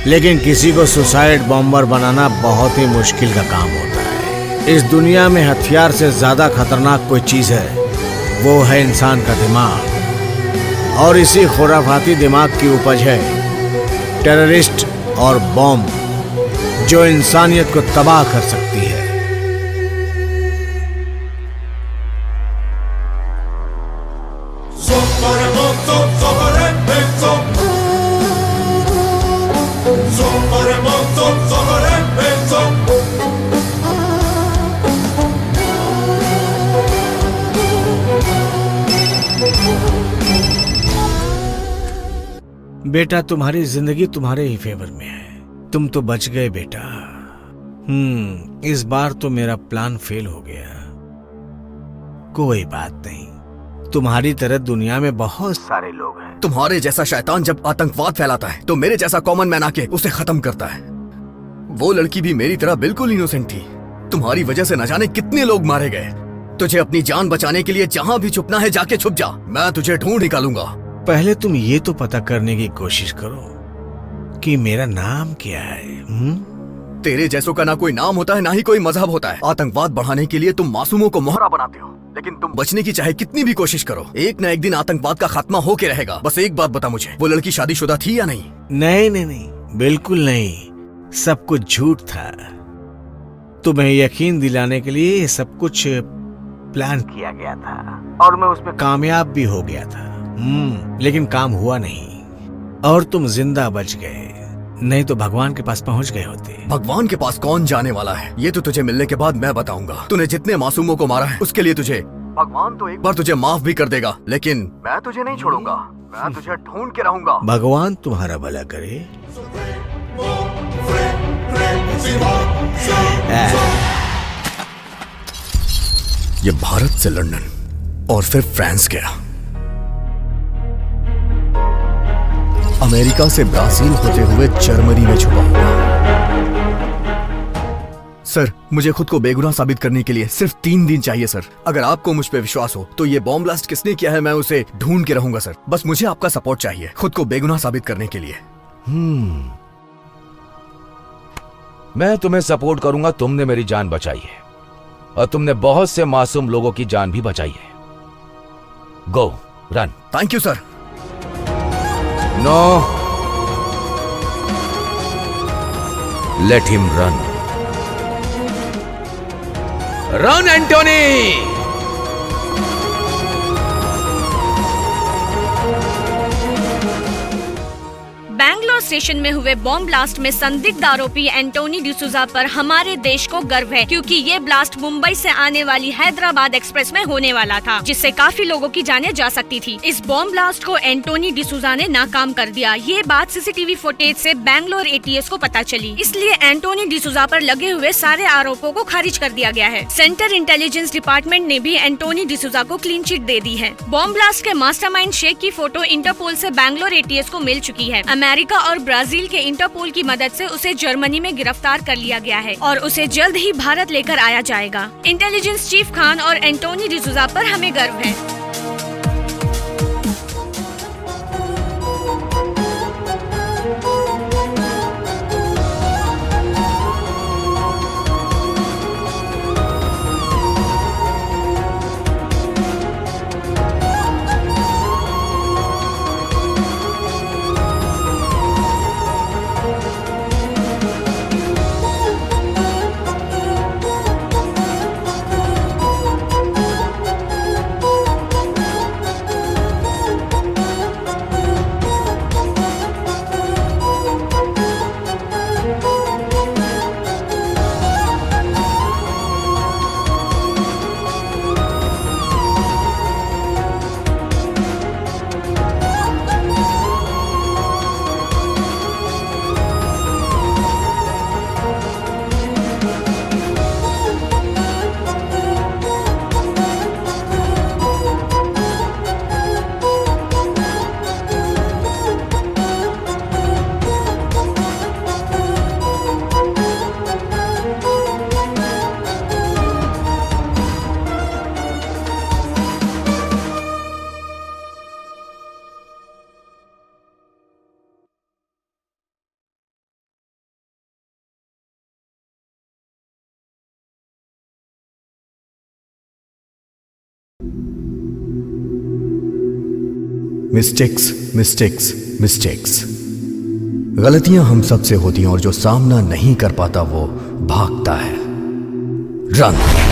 लेकिन किसी को सुसाइड बॉम्बर बनाना बहुत ही मुश्किल का काम होता है। इस दुनिया में हथियार से ज्यादा खतरनाक कोई चीज है, वो है इंसान का दिमाग। और इसी खुराफाती दिमाग की उपज है टेररिस्ट और बॉम्ब, जो इंसानियत को तबाह कर सकती है। बेटा, तुम्हारी जिंदगी तुम्हारे ही फेवर में है। तुम तो बच गए बेटा। इस बार तो मेरा प्लान फेल हो गया। कोई बात नहीं, तुम्हारी तरह दुनिया में बहुत सारे लोग हैं। तुम्हारे जैसा शैतान जब आतंकवाद फैलाता है तो मेरे जैसा कॉमन मैन आके उसे खत्म करता है। वो लड़की भी मेरी तरह बिल्कुल इनोसेंट थी। तुम्हारी वजह से न जाने कितने लोग मारे गए। तुझे अपनी जान बचाने के लिए जहां भी छुपना है जाके छुप जा, मैं तुझे ढूंढ निकालूंगा। पहले तुम ये तो पता करने की कोशिश करो कि मेरा नाम क्या है? तेरे जैसों का ना कोई नाम होता है ना ही कोई मजहब होता है। आतंकवाद बढ़ाने के लिए तुम मासूमों को मोहरा बनाते हो, लेकिन तुम बचने की चाहे कितनी भी कोशिश करो, एक ना एक दिन आतंकवाद का खात्मा होके रहेगा। बस एक बात बता मुझे, वो लड़की शादीशुदा थी या नहीं? नहीं नहीं नहीं, बिल्कुल नहीं, सब कुछ झूठ था। तुम्हें यकीन दिलाने के लिए ये सब कुछ प्लान किया गया था और मैं उसमें कामयाब भी हो गया था। लेकिन काम हुआ नहीं और तुम जिंदा बच गए, नहीं तो भगवान के पास पहुंच गए होते। भगवान के पास कौन जाने वाला है, ये तो तुझे मिलने के बाद मैं बताऊंगा। तूने जितने मासूमों को मारा है उसके लिए तुझे भगवान तो एक बार तुझे माफ भी कर देगा, लेकिन मैं तुझे नहीं छोड़ूंगा, मैं तुझे ढूंढ के रहूंगा। भगवान तुम्हारा भला करे। ये भारत से लंदन और फिर फ्रांस गया, अमेरिका से ब्राजील होते हुए जर्मनी में छुपा हुआ। सर, मुझे खुद को बेगुनाह साबित करने के लिए सिर्फ 3 दिन चाहिए सर। अगर आपको मुझ पे विश्वास हो तो ये बॉम्ब ब्लास्ट किसने किया है मैं उसे ढूंढ के रहूंगा सर। बस मुझे आपका सपोर्ट चाहिए खुद को बेगुनाह साबित करने के लिए। मैं तुम्हें सपोर्ट करूंगा। तुमने मेरी जान बचाई है और तुमने बहुत से मासूम लोगों की जान भी बचाई है। Go run. Thank you sir. No, let him run. Run Antony. Bangalore station में हुए बॉम्ब ब्लास्ट में संदिग्ध आरोपी एंटोनी डिसूजा पर हमारे देश को गर्व है, क्योंकि ये ब्लास्ट मुंबई से आने वाली हैदराबाद एक्सप्रेस में होने वाला था, जिससे काफी लोगों की जानें जा सकती थी। इस बॉम्ब ब्लास्ट को एंटोनी डिसूजा ने नाकाम कर दिया। ये बात सीसीटीवी फुटेज से बैंगलोर एटीएस को पता चली, इसलिए एंटोनी डिसूजा पर लगे हुए सारे आरोपों को खारिज कर दिया गया है। सेंट्रल इंटेलिजेंस डिपार्टमेंट ने भी एंटोनी डिसूजा को क्लीन चिट दे दी है। बॉम्ब ब्लास्ट के मास्टरमाइंड शेख की फोटो इंटरपोल से बैंगलोर एटीएस को मिल चुकी है। अमेरिका और ब्राजील के इंटरपोल की मदद से उसे जर्मनी में गिरफ्तार कर लिया गया है और उसे जल्द ही भारत लेकर आया जाएगा। इंटेलिजेंस चीफ खान और एंटोनी डिसूजा पर हमें गर्व है। मिस्टेक्स मिस्टेक्स मिस्टेक्स, गलतियां हम सब से होती हैं और जो सामना नहीं कर पाता वो भागता है। रन।